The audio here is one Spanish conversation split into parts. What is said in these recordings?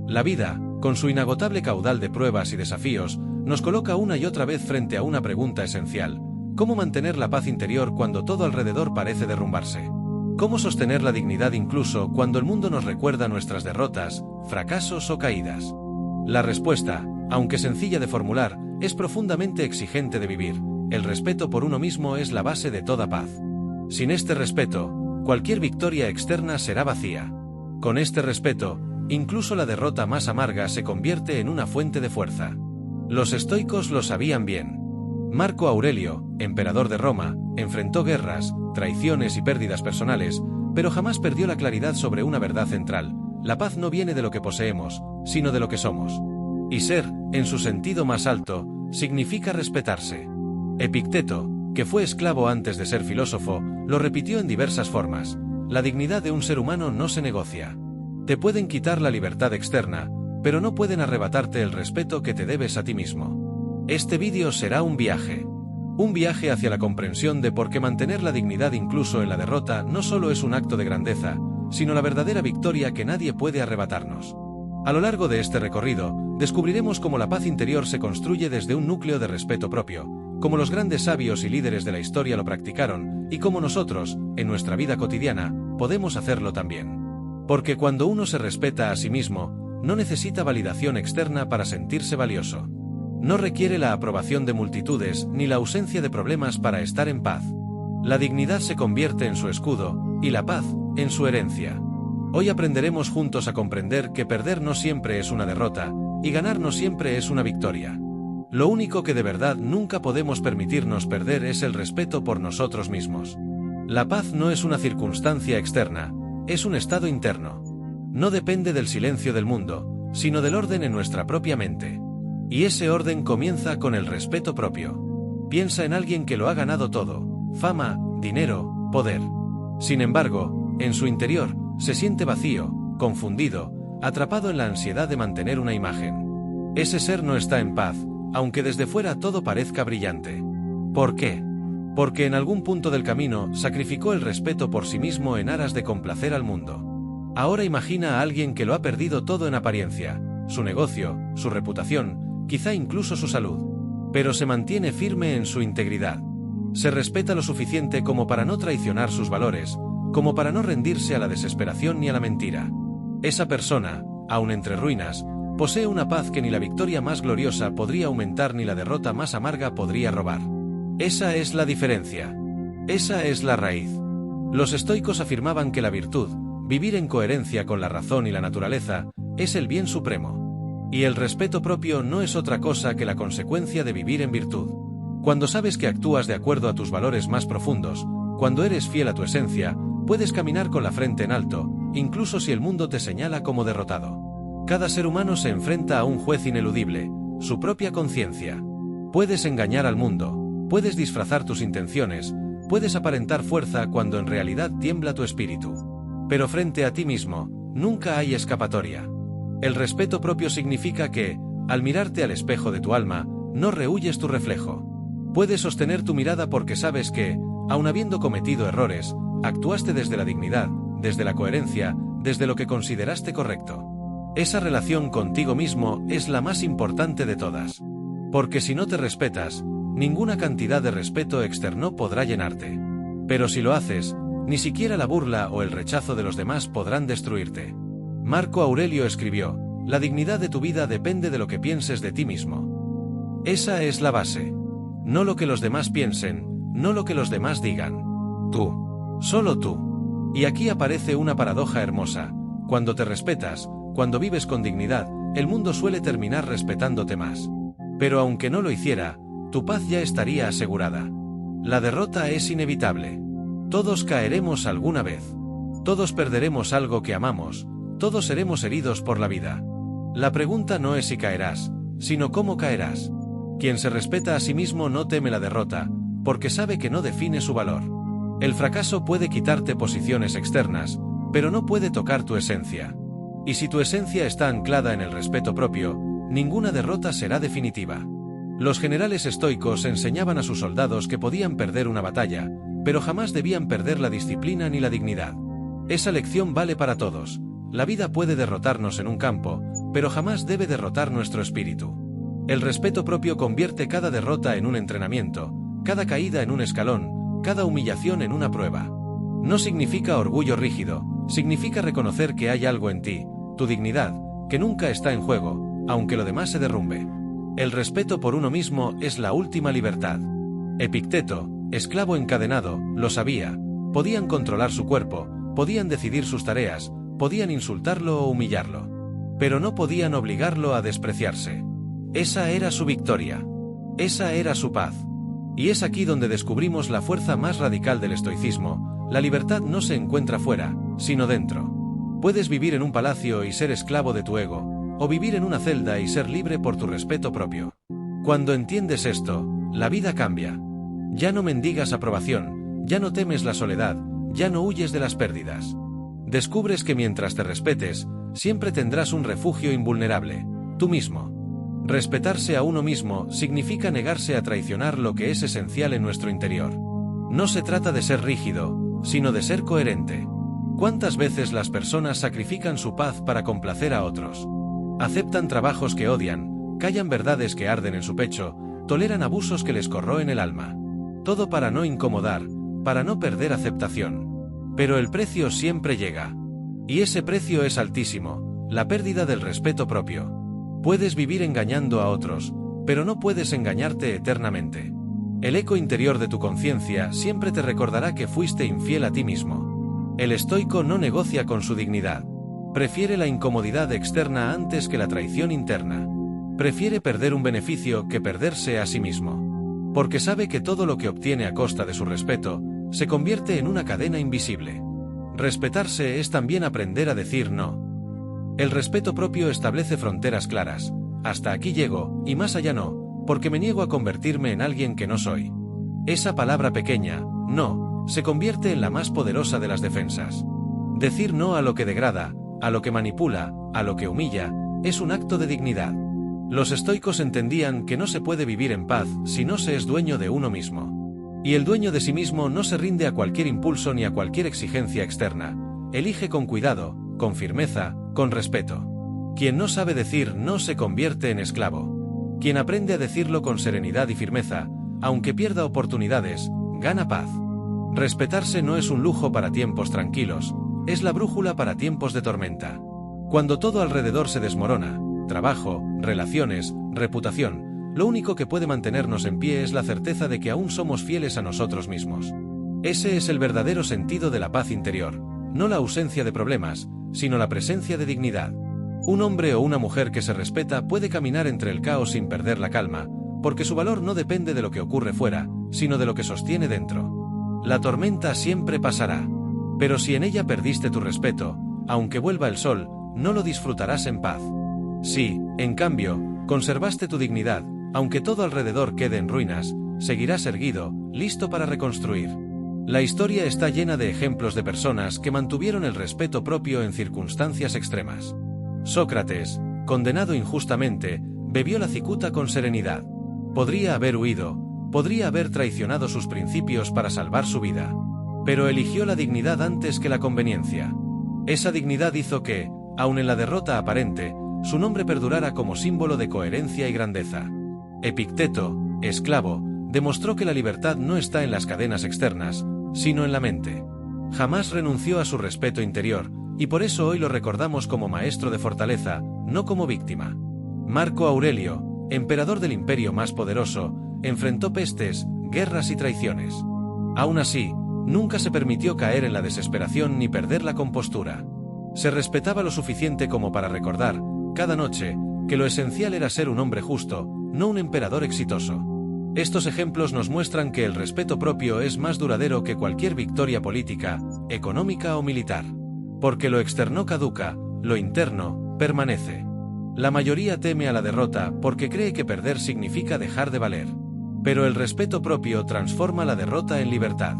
La vida, con su inagotable caudal de pruebas y desafíos, nos coloca una y otra vez frente a una pregunta esencial: ¿cómo mantener la paz interior cuando todo alrededor parece derrumbarse? ¿Cómo sostener la dignidad incluso cuando el mundo nos recuerda nuestras derrotas, fracasos o caídas? La respuesta, aunque sencilla de formular, es profundamente exigente de vivir. El respeto por uno mismo es la base de toda paz. Sin este respeto, cualquier victoria externa será vacía. Con este respeto, incluso la derrota más amarga se convierte en una fuente de fuerza. Los estoicos lo sabían bien. Marco Aurelio, emperador de Roma, enfrentó guerras, traiciones y pérdidas personales, pero jamás perdió la claridad sobre una verdad central: la paz no viene de lo que poseemos, sino de lo que somos. Y ser, en su sentido más alto, significa respetarse. Epicteto, que fue esclavo antes de ser filósofo, lo repitió en diversas formas: la dignidad de un ser humano no se negocia. Te pueden quitar la libertad externa, pero no pueden arrebatarte el respeto que te debes a ti mismo. Este vídeo será un viaje hacia la comprensión de por qué mantener la dignidad incluso en la derrota no solo es un acto de grandeza, sino la verdadera victoria que nadie puede arrebatarnos. A lo largo de este recorrido, descubriremos cómo la paz interior se construye desde un núcleo de respeto propio, cómo los grandes sabios y líderes de la historia lo practicaron, y cómo nosotros, en nuestra vida cotidiana, podemos hacerlo también. Porque cuando uno se respeta a sí mismo, no necesita validación externa para sentirse valioso. No requiere la aprobación de multitudes ni la ausencia de problemas para estar en paz. La dignidad se convierte en su escudo, y la paz, en su herencia. Hoy aprenderemos juntos a comprender que perder no siempre es una derrota, y ganar no siempre es una victoria. Lo único que de verdad nunca podemos permitirnos perder es el respeto por nosotros mismos. La paz no es una circunstancia externa, es un estado interno. No depende del silencio del mundo, sino del orden en nuestra propia mente. Y ese orden comienza con el respeto propio. Piensa en alguien que lo ha ganado todo: fama, dinero, poder. Sin embargo, en su interior, se siente vacío, confundido, atrapado en la ansiedad de mantener una imagen. Ese ser no está en paz, aunque desde fuera todo parezca brillante. ¿Por qué? Porque en algún punto del camino sacrificó el respeto por sí mismo en aras de complacer al mundo. Ahora imagina a alguien que lo ha perdido todo en apariencia: su negocio, su reputación, quizá incluso su salud. Pero se mantiene firme en su integridad. Se respeta lo suficiente como para no traicionar sus valores, como para no rendirse a la desesperación ni a la mentira. Esa persona, aun entre ruinas, posee una paz que ni la victoria más gloriosa podría aumentar ni la derrota más amarga podría robar. Esa es la diferencia. Esa es la raíz. Los estoicos afirmaban que la virtud, vivir en coherencia con la razón y la naturaleza, es el bien supremo. Y el respeto propio no es otra cosa que la consecuencia de vivir en virtud. Cuando sabes que actúas de acuerdo a tus valores más profundos, cuando eres fiel a tu esencia, puedes caminar con la frente en alto, incluso si el mundo te señala como derrotado. Cada ser humano se enfrenta a un juez ineludible: su propia conciencia. Puedes engañar al mundo, puedes disfrazar tus intenciones, puedes aparentar fuerza cuando en realidad tiembla tu espíritu. Pero frente a ti mismo, nunca hay escapatoria. El respeto propio significa que, al mirarte al espejo de tu alma, no rehuyes tu reflejo. Puedes sostener tu mirada porque sabes que, aun habiendo cometido errores, actuaste desde la dignidad, desde la coherencia, desde lo que consideraste correcto. Esa relación contigo mismo es la más importante de todas. Porque si no te respetas, ninguna cantidad de respeto externo podrá llenarte. Pero si lo haces, ni siquiera la burla o el rechazo de los demás podrán destruirte. Marco Aurelio escribió: la dignidad de tu vida depende de lo que pienses de ti mismo. Esa es la base. No lo que los demás piensen, no lo que los demás digan. Tú. Solo tú. Y aquí aparece una paradoja hermosa: cuando te respetas, cuando vives con dignidad, el mundo suele terminar respetándote más. Pero aunque no lo hiciera, tu paz ya estaría asegurada. La derrota es inevitable. Todos caeremos alguna vez. Todos perderemos algo que amamos. Todos seremos heridos por la vida. La pregunta no es si caerás, sino cómo caerás. Quien se respeta a sí mismo no teme la derrota, porque sabe que no define su valor. El fracaso puede quitarte posiciones externas, pero no puede tocar tu esencia. Y si tu esencia está anclada en el respeto propio, ninguna derrota será definitiva. Los generales estoicos enseñaban a sus soldados que podían perder una batalla, pero jamás debían perder la disciplina ni la dignidad. Esa lección vale para todos. La vida puede derrotarnos en un campo, pero jamás debe derrotar nuestro espíritu. El respeto propio convierte cada derrota en un entrenamiento, cada caída en un escalón, cada humillación en una prueba. No significa orgullo rígido, significa reconocer que hay algo en ti, tu dignidad, que nunca está en juego, aunque lo demás se derrumbe. El respeto por uno mismo es la última libertad. Epicteto, esclavo encadenado, lo sabía. Podían controlar su cuerpo, podían decidir sus tareas, podían insultarlo o humillarlo. Pero no podían obligarlo a despreciarse. Esa era su victoria. Esa era su paz. Y es aquí donde descubrimos la fuerza más radical del estoicismo. La libertad no se encuentra fuera, sino dentro. Puedes vivir en un palacio y ser esclavo de tu ego, o vivir en una celda y ser libre por tu respeto propio. Cuando entiendes esto, la vida cambia. Ya no mendigas aprobación, ya no temes la soledad, ya no huyes de las pérdidas. Descubres que mientras te respetes, siempre tendrás un refugio invulnerable, tú mismo. Respetarse a uno mismo significa negarse a traicionar lo que es esencial en nuestro interior. No se trata de ser rígido, sino de ser coherente. ¿Cuántas veces las personas sacrifican su paz para complacer a otros? Aceptan trabajos que odian, callan verdades que arden en su pecho, toleran abusos que les corroen el alma. Todo para no incomodar, para no perder aceptación. Pero el precio siempre llega. Y ese precio es altísimo, la pérdida del respeto propio. Puedes vivir engañando a otros, pero no puedes engañarte eternamente. El eco interior de tu conciencia siempre te recordará que fuiste infiel a ti mismo. El estoico no negocia con su dignidad. Prefiere la incomodidad externa antes que la traición interna. Prefiere perder un beneficio que perderse a sí mismo. Porque sabe que todo lo que obtiene a costa de su respeto, se convierte en una cadena invisible. Respetarse es también aprender a decir no. El respeto propio establece fronteras claras. Hasta aquí llego, y más allá no, porque me niego a convertirme en alguien que no soy. Esa palabra pequeña, no, se convierte en la más poderosa de las defensas. Decir no a lo que degrada, a lo que manipula, a lo que humilla, es un acto de dignidad. Los estoicos entendían que no se puede vivir en paz si no se es dueño de uno mismo. Y el dueño de sí mismo no se rinde a cualquier impulso ni a cualquier exigencia externa. Elige con cuidado, con firmeza, con respeto. Quien no sabe decir no se convierte en esclavo. Quien aprende a decirlo con serenidad y firmeza, aunque pierda oportunidades, gana paz. Respetarse no es un lujo para tiempos tranquilos, es la brújula para tiempos de tormenta. Cuando todo alrededor se desmorona, trabajo, relaciones, reputación, lo único que puede mantenernos en pie es la certeza de que aún somos fieles a nosotros mismos. Ese es el verdadero sentido de la paz interior, no la ausencia de problemas, sino la presencia de dignidad. Un hombre o una mujer que se respeta puede caminar entre el caos sin perder la calma, porque su valor no depende de lo que ocurre fuera, sino de lo que sostiene dentro. La tormenta siempre pasará, pero si en ella perdiste tu respeto, aunque vuelva el sol, no lo disfrutarás en paz. Si, en cambio, conservaste tu dignidad, aunque todo alrededor quede en ruinas, seguirás erguido, listo para reconstruir. La historia está llena de ejemplos de personas que mantuvieron el respeto propio en circunstancias extremas. Sócrates, condenado injustamente, bebió la cicuta con serenidad. Podría haber huido, podría haber traicionado sus principios para salvar su vida. Pero eligió la dignidad antes que la conveniencia. Esa dignidad hizo que, aun en la derrota aparente, su nombre perdurara como símbolo de coherencia y grandeza. Epicteto, esclavo, demostró que la libertad no está en las cadenas externas, sino en la mente. Jamás renunció a su respeto interior, y por eso hoy lo recordamos como maestro de fortaleza, no como víctima. Marco Aurelio, emperador del imperio más poderoso, enfrentó pestes, guerras y traiciones. Aún así, nunca se permitió caer en la desesperación ni perder la compostura. Se respetaba lo suficiente como para recordar, cada noche, que lo esencial era ser un hombre justo, no un emperador exitoso. Estos ejemplos nos muestran que el respeto propio es más duradero que cualquier victoria política, económica o militar. Porque lo externo caduca, lo interno permanece. La mayoría teme a la derrota porque cree que perder significa dejar de valer. Pero el respeto propio transforma la derrota en libertad.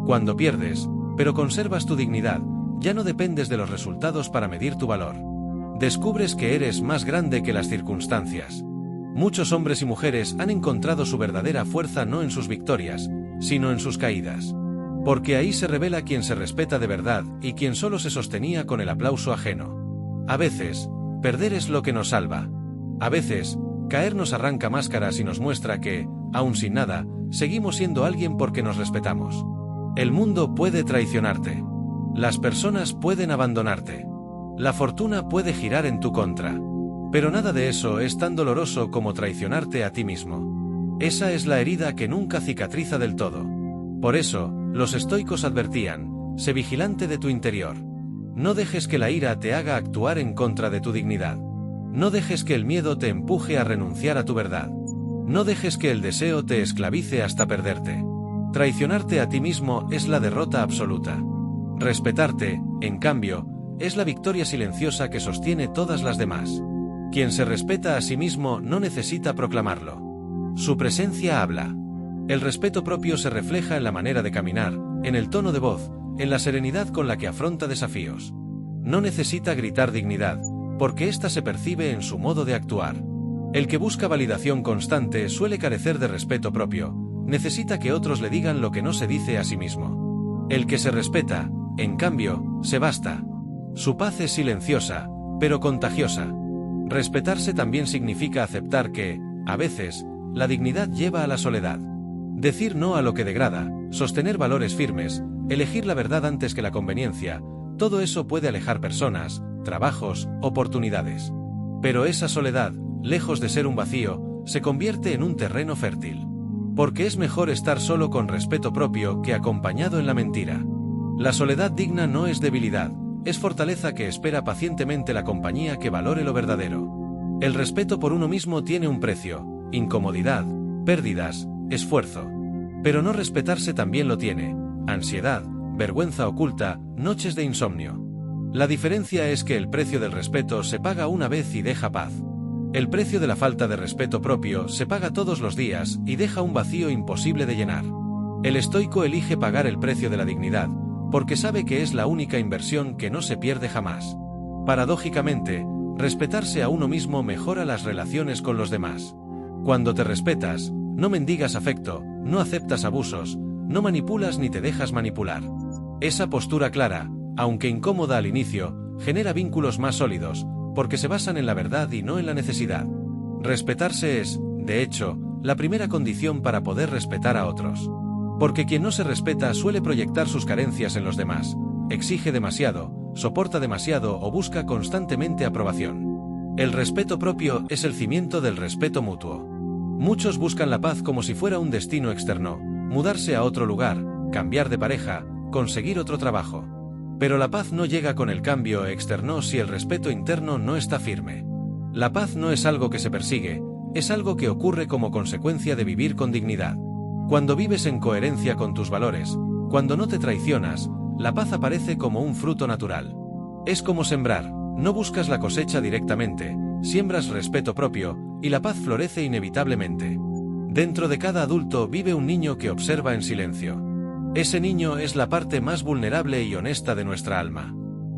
Cuando pierdes, pero conservas tu dignidad, ya no dependes de los resultados para medir tu valor. Descubres que eres más grande que las circunstancias. Muchos hombres y mujeres han encontrado su verdadera fuerza no en sus victorias, sino en sus caídas. Porque ahí se revela quien se respeta de verdad y quien solo se sostenía con el aplauso ajeno. A veces, Perder es lo que nos salva. A veces, caer nos arranca máscaras y nos muestra que, aun sin nada, seguimos siendo alguien porque nos respetamos. El mundo puede traicionarte. Las personas pueden abandonarte. La fortuna puede girar en tu contra. Pero nada de eso es tan doloroso como traicionarte a ti mismo. Esa es la herida que nunca cicatriza del todo. Por eso, los estoicos advertían: sé vigilante de tu interior. No dejes que la ira te haga actuar en contra de tu dignidad. No dejes que el miedo te empuje a renunciar a tu verdad. No dejes que el deseo te esclavice hasta perderte. Traicionarte a ti mismo es la derrota absoluta. Respetarte, en cambio, es la victoria silenciosa que sostiene todas las demás. Quien se respeta a sí mismo no necesita proclamarlo. Su presencia habla. El respeto propio se refleja en la manera de caminar, en el tono de voz, en la serenidad con la que afronta desafíos. No necesita gritar dignidad, porque ésta se percibe en su modo de actuar. El que busca validación constante suele carecer de respeto propio, necesita que otros le digan lo que no se dice a sí mismo. El que se respeta, en cambio, se basta. Su paz es silenciosa, pero contagiosa. Respetarse también significa aceptar que, a veces, la dignidad lleva a la soledad. Decir no a lo que degrada, sostener valores firmes, elegir la verdad antes que la conveniencia, todo eso puede alejar personas, trabajos, oportunidades. Pero esa soledad, lejos de ser un vacío, se convierte en un terreno fértil. Porque es mejor estar solo con respeto propio que acompañado en la mentira. La soledad digna no es debilidad, es fortaleza que espera pacientemente la compañía que valore lo verdadero. El respeto por uno mismo tiene un precio: incomodidad, pérdidas, esfuerzo. Pero no respetarse también lo tiene: ansiedad, vergüenza oculta, noches de insomnio. La diferencia es que el precio del respeto se paga una vez y deja paz. El precio de la falta de respeto propio se paga todos los días y deja un vacío imposible de llenar. El estoico elige pagar el precio de la dignidad, porque sabe que es la única inversión que no se pierde jamás. Paradójicamente, respetarse a uno mismo mejora las relaciones con los demás. Cuando te respetas, no mendigas afecto, no aceptas abusos, no manipulas ni te dejas manipular. Esa postura clara, aunque incómoda al inicio, genera vínculos más sólidos, porque se basan en la verdad y no en la necesidad. Respetarse es, de hecho, la primera condición para poder respetar a otros. Porque quien no se respeta suele proyectar sus carencias en los demás, exige demasiado, soporta demasiado o busca constantemente aprobación. El respeto propio es el cimiento del respeto mutuo. Muchos buscan la paz como si fuera un destino externo: mudarse a otro lugar, cambiar de pareja, conseguir otro trabajo. Pero la paz no llega con el cambio externo si el respeto interno no está firme. La paz no es algo que se persigue, es algo que ocurre como consecuencia de vivir con dignidad. Cuando vives en coherencia con tus valores, cuando no te traicionas, la paz aparece como un fruto natural. Es como sembrar: no buscas la cosecha directamente, siembras respeto propio, y la paz florece inevitablemente. Dentro de cada adulto vive un niño que observa en silencio. Ese niño es la parte más vulnerable y honesta de nuestra alma.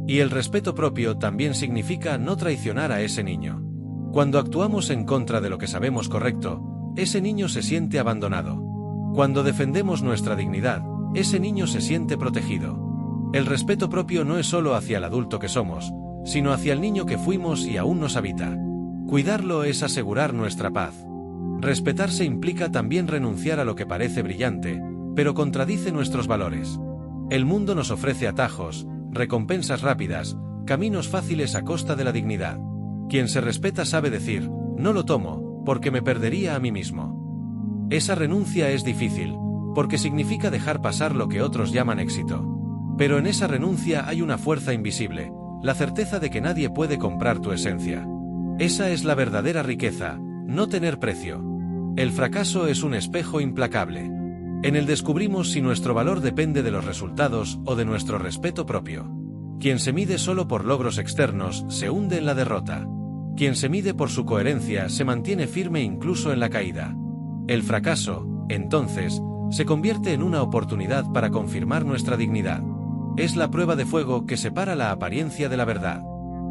Y el respeto propio también significa no traicionar a ese niño. Cuando actuamos en contra de lo que sabemos correcto, ese niño se siente abandonado. Cuando defendemos nuestra dignidad, ese niño se siente protegido. El respeto propio no es solo hacia el adulto que somos, sino hacia el niño que fuimos y aún nos habita. Cuidarlo es asegurar nuestra paz. Respetarse implica también renunciar a lo que parece brillante, pero contradice nuestros valores. El mundo nos ofrece atajos, recompensas rápidas, caminos fáciles a costa de la dignidad. Quien se respeta sabe decir: no lo tomo, porque me perdería a mí mismo. Esa renuncia es difícil, porque significa dejar pasar lo que otros llaman éxito. Pero en esa renuncia hay una fuerza invisible, la certeza de que nadie puede comprar tu esencia. Esa es la verdadera riqueza: no tener precio. El fracaso es un espejo implacable. En él descubrimos si nuestro valor depende de los resultados o de nuestro respeto propio. Quien se mide solo por logros externos se hunde en la derrota. Quien se mide por su coherencia se mantiene firme incluso en la caída. El fracaso, entonces, se convierte en una oportunidad para confirmar nuestra dignidad. Es la prueba de fuego que separa la apariencia de la verdad.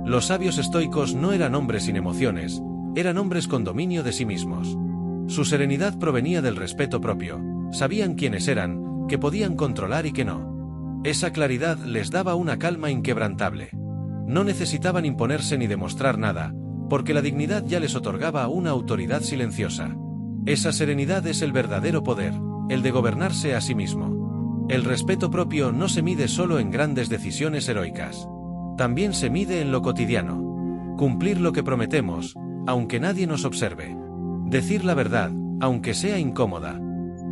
Los sabios estoicos no eran hombres sin emociones, eran hombres con dominio de sí mismos. Su serenidad provenía del respeto propio. Sabían quiénes eran, que podían controlar y que no. Esa claridad les daba una calma inquebrantable. No necesitaban imponerse ni demostrar nada, porque la dignidad ya les otorgaba una autoridad silenciosa. Esa serenidad es el verdadero poder, el de gobernarse a sí mismo. El respeto propio no se mide solo en grandes decisiones heroicas. También se mide en lo cotidiano. Cumplir lo que prometemos, aunque nadie nos observe. Decir la verdad, aunque sea incómoda.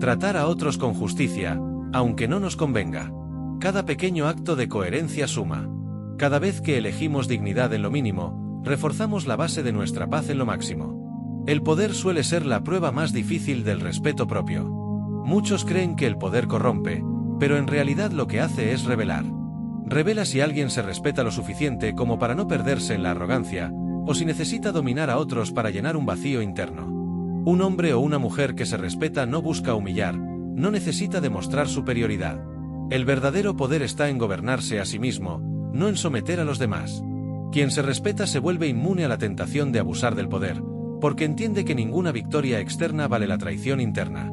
Tratar a otros con justicia, aunque no nos convenga. Cada pequeño acto de coherencia suma. Cada vez que elegimos dignidad en lo mínimo, reforzamos la base de nuestra paz en lo máximo. El poder suele ser la prueba más difícil del respeto propio. Muchos creen que el poder corrompe, pero en realidad lo que hace es revelar. Revela si alguien se respeta lo suficiente como para no perderse en la arrogancia, o si necesita dominar a otros para llenar un vacío interno. Un hombre o una mujer que se respeta no busca humillar, no necesita demostrar superioridad. El verdadero poder está en gobernarse a sí mismo, no en someter a los demás. Quien se respeta se vuelve inmune a la tentación de abusar del poder, porque entiende que ninguna victoria externa vale la traición interna.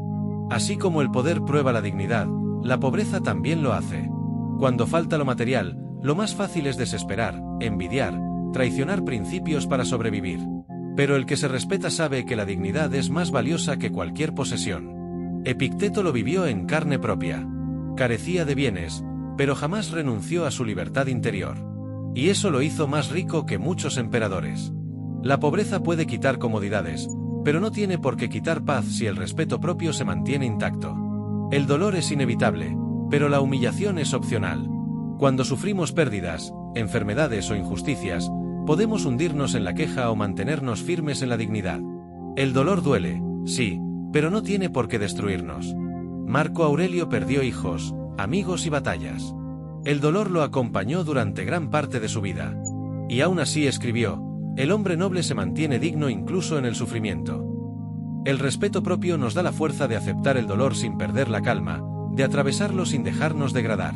Así como el poder prueba la dignidad, la pobreza también lo hace. Cuando falta lo material, lo más fácil es desesperar, envidiar, traicionar principios para sobrevivir. Pero el que se respeta sabe que la dignidad es más valiosa que cualquier posesión. Epicteto lo vivió en carne propia. Carecía de bienes, pero jamás renunció a su libertad interior. Y eso lo hizo más rico que muchos emperadores. La pobreza puede quitar comodidades, pero no tiene por qué quitar paz si el respeto propio se mantiene intacto. El dolor es inevitable, pero la humillación es opcional. Cuando sufrimos pérdidas, enfermedades o injusticias, podemos hundirnos en la queja o mantenernos firmes en la dignidad. El dolor duele, sí, pero no tiene por qué destruirnos. Marco Aurelio perdió hijos, amigos y batallas. El dolor lo acompañó durante gran parte de su vida. Y aún así escribió: el hombre noble se mantiene digno incluso en el sufrimiento. El respeto propio nos da la fuerza de aceptar el dolor sin perder la calma, de atravesarlo sin dejarnos degradar.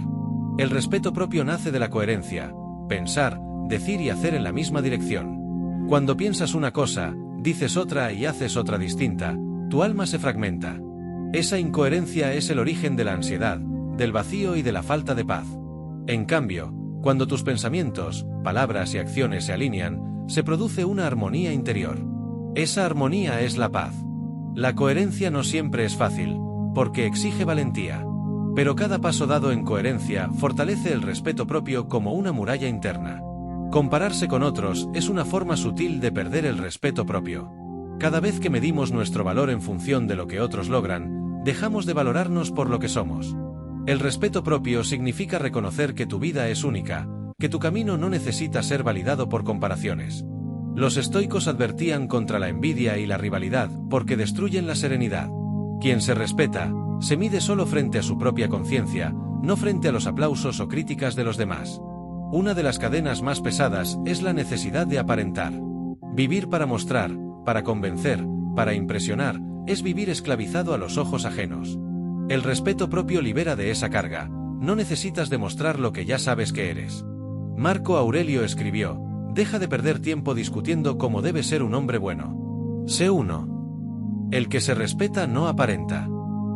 El respeto propio nace de la coherencia, pensar, decir y hacer en la misma dirección. Cuando piensas una cosa, dices otra y haces otra distinta, tu alma se fragmenta. Esa incoherencia es el origen de la ansiedad, del vacío y de la falta de paz. En cambio, cuando tus pensamientos, palabras y acciones se alinean, se produce una armonía interior. Esa armonía es la paz. La coherencia no siempre es fácil, porque exige valentía. Pero cada paso dado en coherencia fortalece el respeto propio como una muralla interna. Compararse con otros es una forma sutil de perder el respeto propio. Cada vez que medimos nuestro valor en función de lo que otros logran, dejamos de valorarnos por lo que somos. El respeto propio significa reconocer que tu vida es única, que tu camino no necesita ser validado por comparaciones. Los estoicos advertían contra la envidia y la rivalidad porque destruyen la serenidad. Quien se respeta, se mide solo frente a su propia conciencia, no frente a los aplausos o críticas de los demás. Una de las cadenas más pesadas es la necesidad de aparentar. Vivir para mostrar, para convencer, para impresionar, es vivir esclavizado a los ojos ajenos. El respeto propio libera de esa carga, no necesitas demostrar lo que ya sabes que eres. Marco Aurelio escribió: deja de perder tiempo discutiendo cómo debe ser un hombre bueno. Sé uno. El que se respeta no aparenta.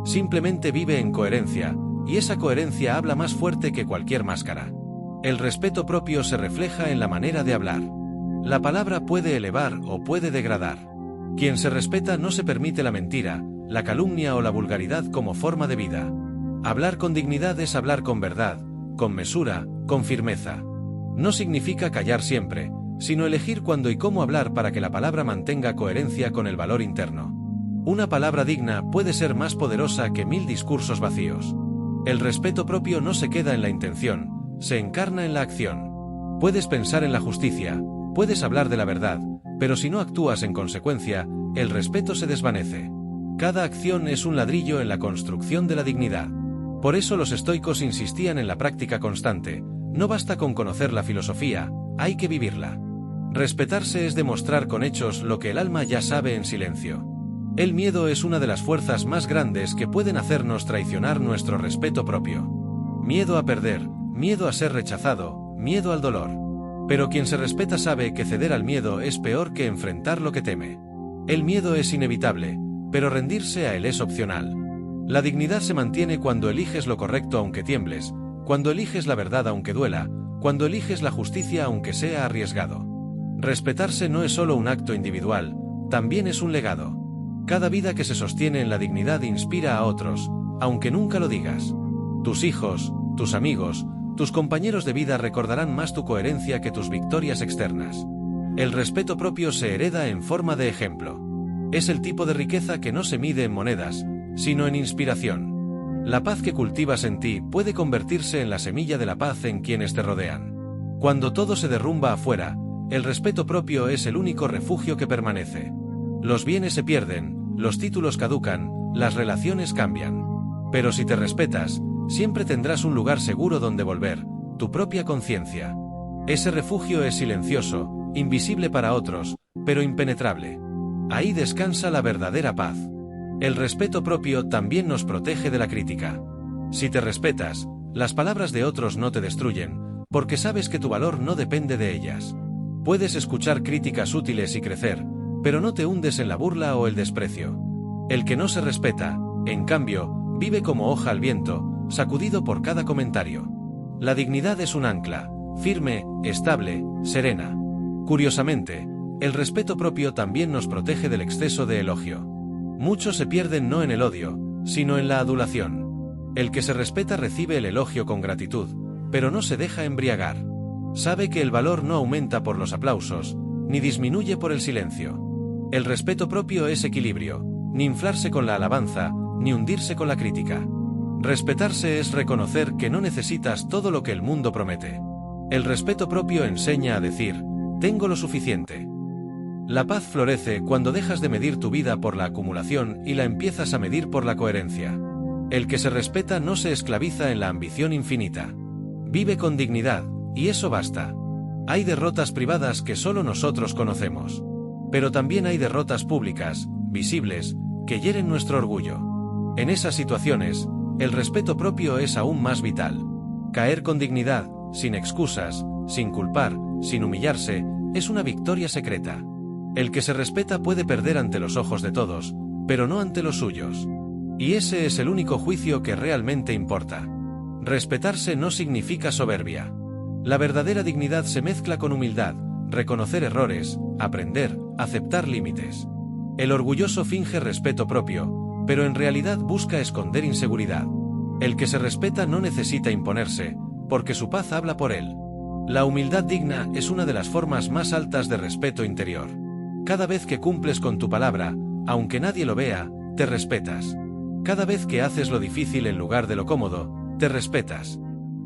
Simplemente vive en coherencia, y esa coherencia habla más fuerte que cualquier máscara. El respeto propio se refleja en la manera de hablar. La palabra puede elevar o puede degradar. Quien se respeta no se permite la mentira, la calumnia o la vulgaridad como forma de vida. Hablar con dignidad es hablar con verdad, con mesura, con firmeza. No significa callar siempre, sino elegir cuándo y cómo hablar para que la palabra mantenga coherencia con el valor interno. Una palabra digna puede ser más poderosa que 1000 discursos vacíos. El respeto propio no se queda en la intención, se encarna en la acción. Puedes pensar en la justicia, puedes hablar de la verdad, pero si no actúas en consecuencia, el respeto se desvanece. Cada acción es un ladrillo en la construcción de la dignidad. Por eso los estoicos insistían en la práctica constante. No basta con conocer la filosofía, hay que vivirla. Respetarse es demostrar con hechos lo que el alma ya sabe en silencio. El miedo es una de las fuerzas más grandes que pueden hacernos traicionar nuestro respeto propio. Miedo a perder, miedo a ser rechazado, miedo al dolor. Pero quien se respeta sabe que ceder al miedo es peor que enfrentar lo que teme. El miedo es inevitable, pero rendirse a él es opcional. La dignidad se mantiene cuando eliges lo correcto aunque tiembles, cuando eliges la verdad aunque duela, cuando eliges la justicia aunque sea arriesgado. Respetarse no es solo un acto individual, también es un legado. Cada vida que se sostiene en la dignidad inspira a otros, aunque nunca lo digas. Tus hijos, tus amigos, tus compañeros de vida recordarán más tu coherencia que tus victorias externas. El respeto propio se hereda en forma de ejemplo. Es el tipo de riqueza que no se mide en monedas, sino en inspiración. La paz que cultivas en ti puede convertirse en la semilla de la paz en quienes te rodean. Cuando todo se derrumba afuera, el respeto propio es el único refugio que permanece. Los bienes se pierden, los títulos caducan, las relaciones cambian. Pero si te respetas, siempre tendrás un lugar seguro donde volver, tu propia conciencia. Ese refugio es silencioso, invisible para otros, pero impenetrable. Ahí descansa la verdadera paz. El respeto propio también nos protege de la crítica. Si te respetas, las palabras de otros no te destruyen, porque sabes que tu valor no depende de ellas. Puedes escuchar críticas útiles y crecer, pero no te hundes en la burla o el desprecio. El que no se respeta, en cambio, vive como hoja al viento, sacudido por cada comentario. La dignidad es un ancla, firme, estable, serena. Curiosamente, el respeto propio también nos protege del exceso de elogio. Muchos se pierden no en el odio, sino en la adulación. El que se respeta recibe el elogio con gratitud, pero no se deja embriagar. Sabe que el valor no aumenta por los aplausos, ni disminuye por el silencio. El respeto propio es equilibrio, ni inflarse con la alabanza, ni hundirse con la crítica. Respetarse es reconocer que no necesitas todo lo que el mundo promete. El respeto propio enseña a decir, tengo lo suficiente. La paz florece cuando dejas de medir tu vida por la acumulación y la empiezas a medir por la coherencia. El que se respeta no se esclaviza en la ambición infinita. Vive con dignidad, y eso basta. Hay derrotas privadas que solo nosotros conocemos. Pero también hay derrotas públicas, visibles, que hieren nuestro orgullo. En esas situaciones, el respeto propio es aún más vital. Caer con dignidad, sin excusas, sin culpar, sin humillarse, es una victoria secreta. El que se respeta puede perder ante los ojos de todos, pero no ante los suyos. Y ese es el único juicio que realmente importa. Respetarse no significa soberbia. La verdadera dignidad se mezcla con humildad, reconocer errores, aprender, aceptar límites. El orgulloso finge respeto propio, pero en realidad busca esconder inseguridad. El que se respeta no necesita imponerse, porque su paz habla por él. La humildad digna es una de las formas más altas de respeto interior. Cada vez que cumples con tu palabra, aunque nadie lo vea, te respetas. Cada vez que haces lo difícil en lugar de lo cómodo, te respetas.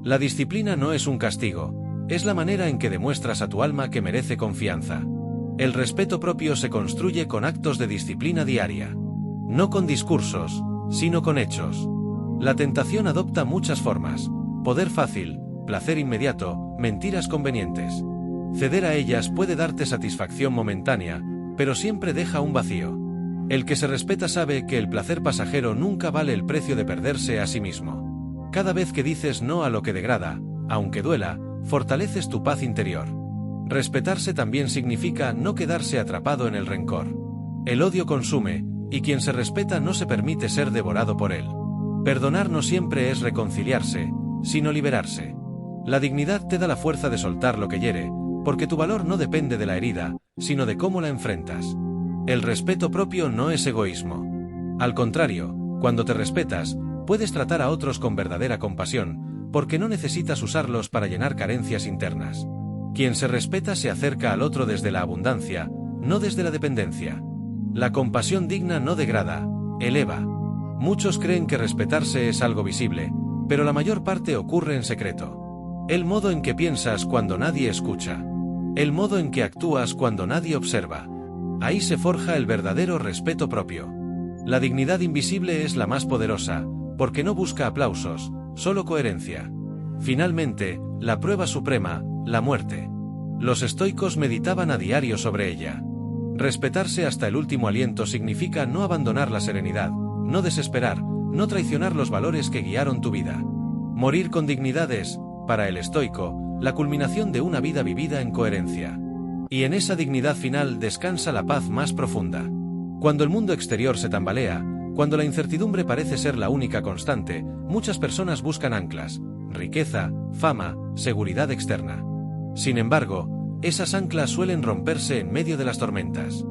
La disciplina no es un castigo, es la manera en que demuestras a tu alma que merece confianza. El respeto propio se construye con actos de disciplina diaria. No con discursos, sino con hechos. La tentación adopta muchas formas: poder fácil, placer inmediato, mentiras convenientes. Ceder a ellas puede darte satisfacción momentánea, pero siempre deja un vacío. El que se respeta sabe que el placer pasajero nunca vale el precio de perderse a sí mismo. Cada vez que dices no a lo que degrada, aunque duela, fortaleces tu paz interior. Respetarse también significa no quedarse atrapado en el rencor. El odio consume, y quien se respeta no se permite ser devorado por él. Perdonar no siempre es reconciliarse, sino liberarse. La dignidad te da la fuerza de soltar lo que hiere, porque tu valor no depende de la herida, sino de cómo la enfrentas. El respeto propio no es egoísmo. Al contrario, cuando te respetas, puedes tratar a otros con verdadera compasión, porque no necesitas usarlos para llenar carencias internas. Quien se respeta se acerca al otro desde la abundancia, no desde la dependencia. La compasión digna no degrada, eleva. Muchos creen que respetarse es algo visible, pero la mayor parte ocurre en secreto. El modo en que piensas cuando nadie escucha. El modo en que actúas cuando nadie observa. Ahí se forja el verdadero respeto propio. La dignidad invisible es la más poderosa, porque no busca aplausos, solo coherencia. Finalmente, la prueba suprema, la muerte. Los estoicos meditaban a diario sobre ella. Respetarse hasta el último aliento significa no abandonar la serenidad, no desesperar, no traicionar los valores que guiaron tu vida. Morir con dignidad es, para el estoico, la culminación de una vida vivida en coherencia. Y en esa dignidad final descansa la paz más profunda. Cuando el mundo exterior se tambalea, cuando la incertidumbre parece ser la única constante, muchas personas buscan anclas, riqueza, fama, seguridad externa. Sin embargo, esas anclas suelen romperse en medio de las tormentas.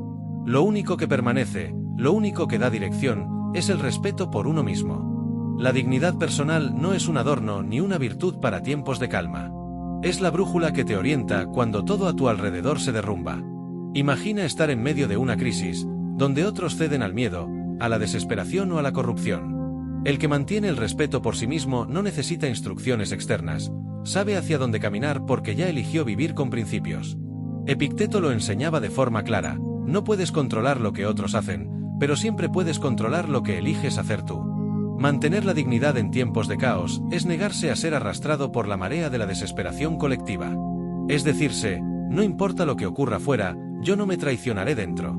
Lo único que permanece, lo único que da dirección, es el respeto por uno mismo. La dignidad personal no es un adorno ni una virtud para tiempos de calma. Es la brújula que te orienta cuando todo a tu alrededor se derrumba. Imagina estar en medio de una crisis, donde otros ceden al miedo, a la desesperación o a la corrupción. El que mantiene el respeto por sí mismo no necesita instrucciones externas, sabe hacia dónde caminar porque ya eligió vivir con principios. Epicteto lo enseñaba de forma clara: no puedes controlar lo que otros hacen, pero siempre puedes controlar lo que eliges hacer tú. Mantener la dignidad en tiempos de caos es negarse a ser arrastrado por la marea de la desesperación colectiva. Es decirse, no importa lo que ocurra fuera, yo no me traicionaré dentro.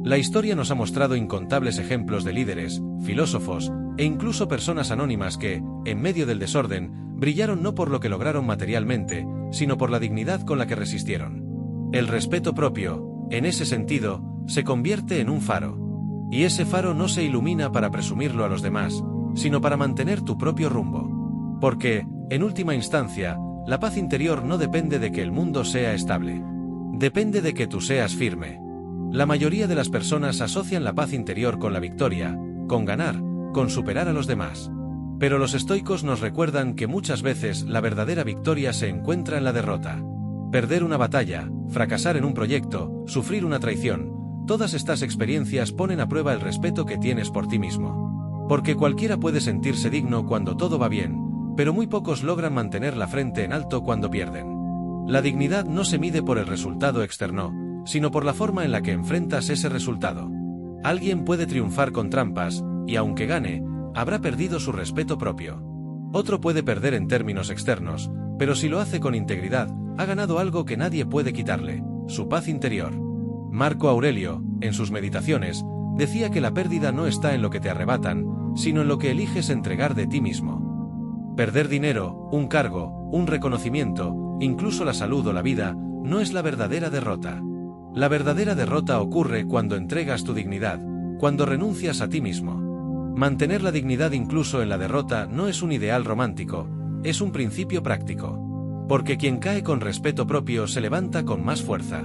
La historia nos ha mostrado incontables ejemplos de líderes, filósofos e incluso personas anónimas que, en medio del desorden, brillaron no por lo que lograron materialmente, sino por la dignidad con la que resistieron. El respeto propio, en ese sentido, se convierte en un faro. Y ese faro no se ilumina para presumirlo a los demás, sino para mantener tu propio rumbo. Porque, en última instancia, la paz interior no depende de que el mundo sea estable. Depende de que tú seas firme. La mayoría de las personas asocian la paz interior con la victoria, con ganar, con superar a los demás. Pero los estoicos nos recuerdan que muchas veces la verdadera victoria se encuentra en la derrota. Perder una batalla, fracasar en un proyecto, sufrir una traición, todas estas experiencias ponen a prueba el respeto que tienes por ti mismo. Porque cualquiera puede sentirse digno cuando todo va bien, pero muy pocos logran mantener la frente en alto cuando pierden. La dignidad no se mide por el resultado externo, sino por la forma en la que enfrentas ese resultado. Alguien puede triunfar con trampas, y aunque gane, habrá perdido su respeto propio. Otro puede perder en términos externos, pero si lo hace con integridad, ha ganado algo que nadie puede quitarle: su paz interior. Marco Aurelio, en sus meditaciones, decía que la pérdida no está en lo que te arrebatan, sino en lo que eliges entregar de ti mismo. Perder dinero, un cargo, un reconocimiento, incluso la salud o la vida, no es la verdadera derrota. La verdadera derrota ocurre cuando entregas tu dignidad, cuando renuncias a ti mismo. Mantener la dignidad incluso en la derrota no es un ideal romántico, es un principio práctico. Porque quien cae con respeto propio se levanta con más fuerza.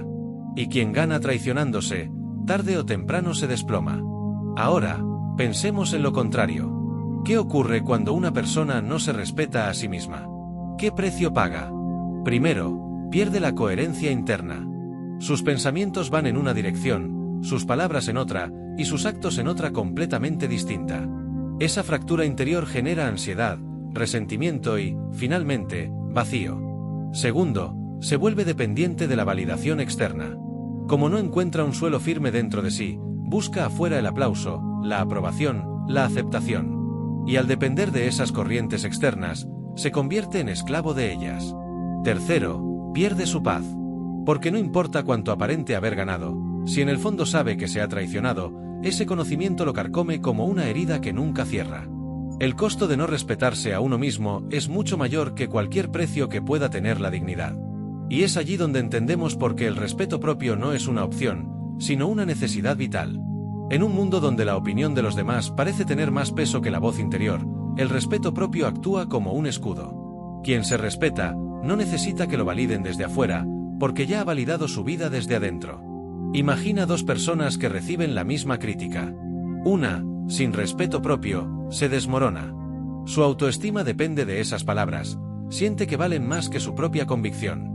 Y quien gana traicionándose, tarde o temprano se desploma. Ahora, pensemos en lo contrario. ¿Qué ocurre cuando una persona no se respeta a sí misma? ¿Qué precio paga? Primero, pierde la coherencia interna. Sus pensamientos van en una dirección, sus palabras en otra, y sus actos en otra completamente distinta. Esa fractura interior genera ansiedad, resentimiento y, finalmente, vacío. Segundo, se vuelve dependiente de la validación externa. Como no encuentra un suelo firme dentro de sí, busca afuera el aplauso, la aprobación, la aceptación. Y al depender de esas corrientes externas, se convierte en esclavo de ellas. Tercero, pierde su paz. Porque no importa cuánto aparente haber ganado, si en el fondo sabe que se ha traicionado, ese conocimiento lo carcome como una herida que nunca cierra. El costo de no respetarse a uno mismo es mucho mayor que cualquier precio que pueda tener la dignidad. Y es allí donde entendemos por qué el respeto propio no es una opción, sino una necesidad vital. En un mundo donde la opinión de los demás parece tener más peso que la voz interior, el respeto propio actúa como un escudo. Quien se respeta, no necesita que lo validen desde afuera, porque ya ha validado su vida desde adentro. Imagina dos personas que reciben la misma crítica. Una, sin respeto propio, se desmorona. Su autoestima depende de esas palabras, siente que valen más que su propia convicción.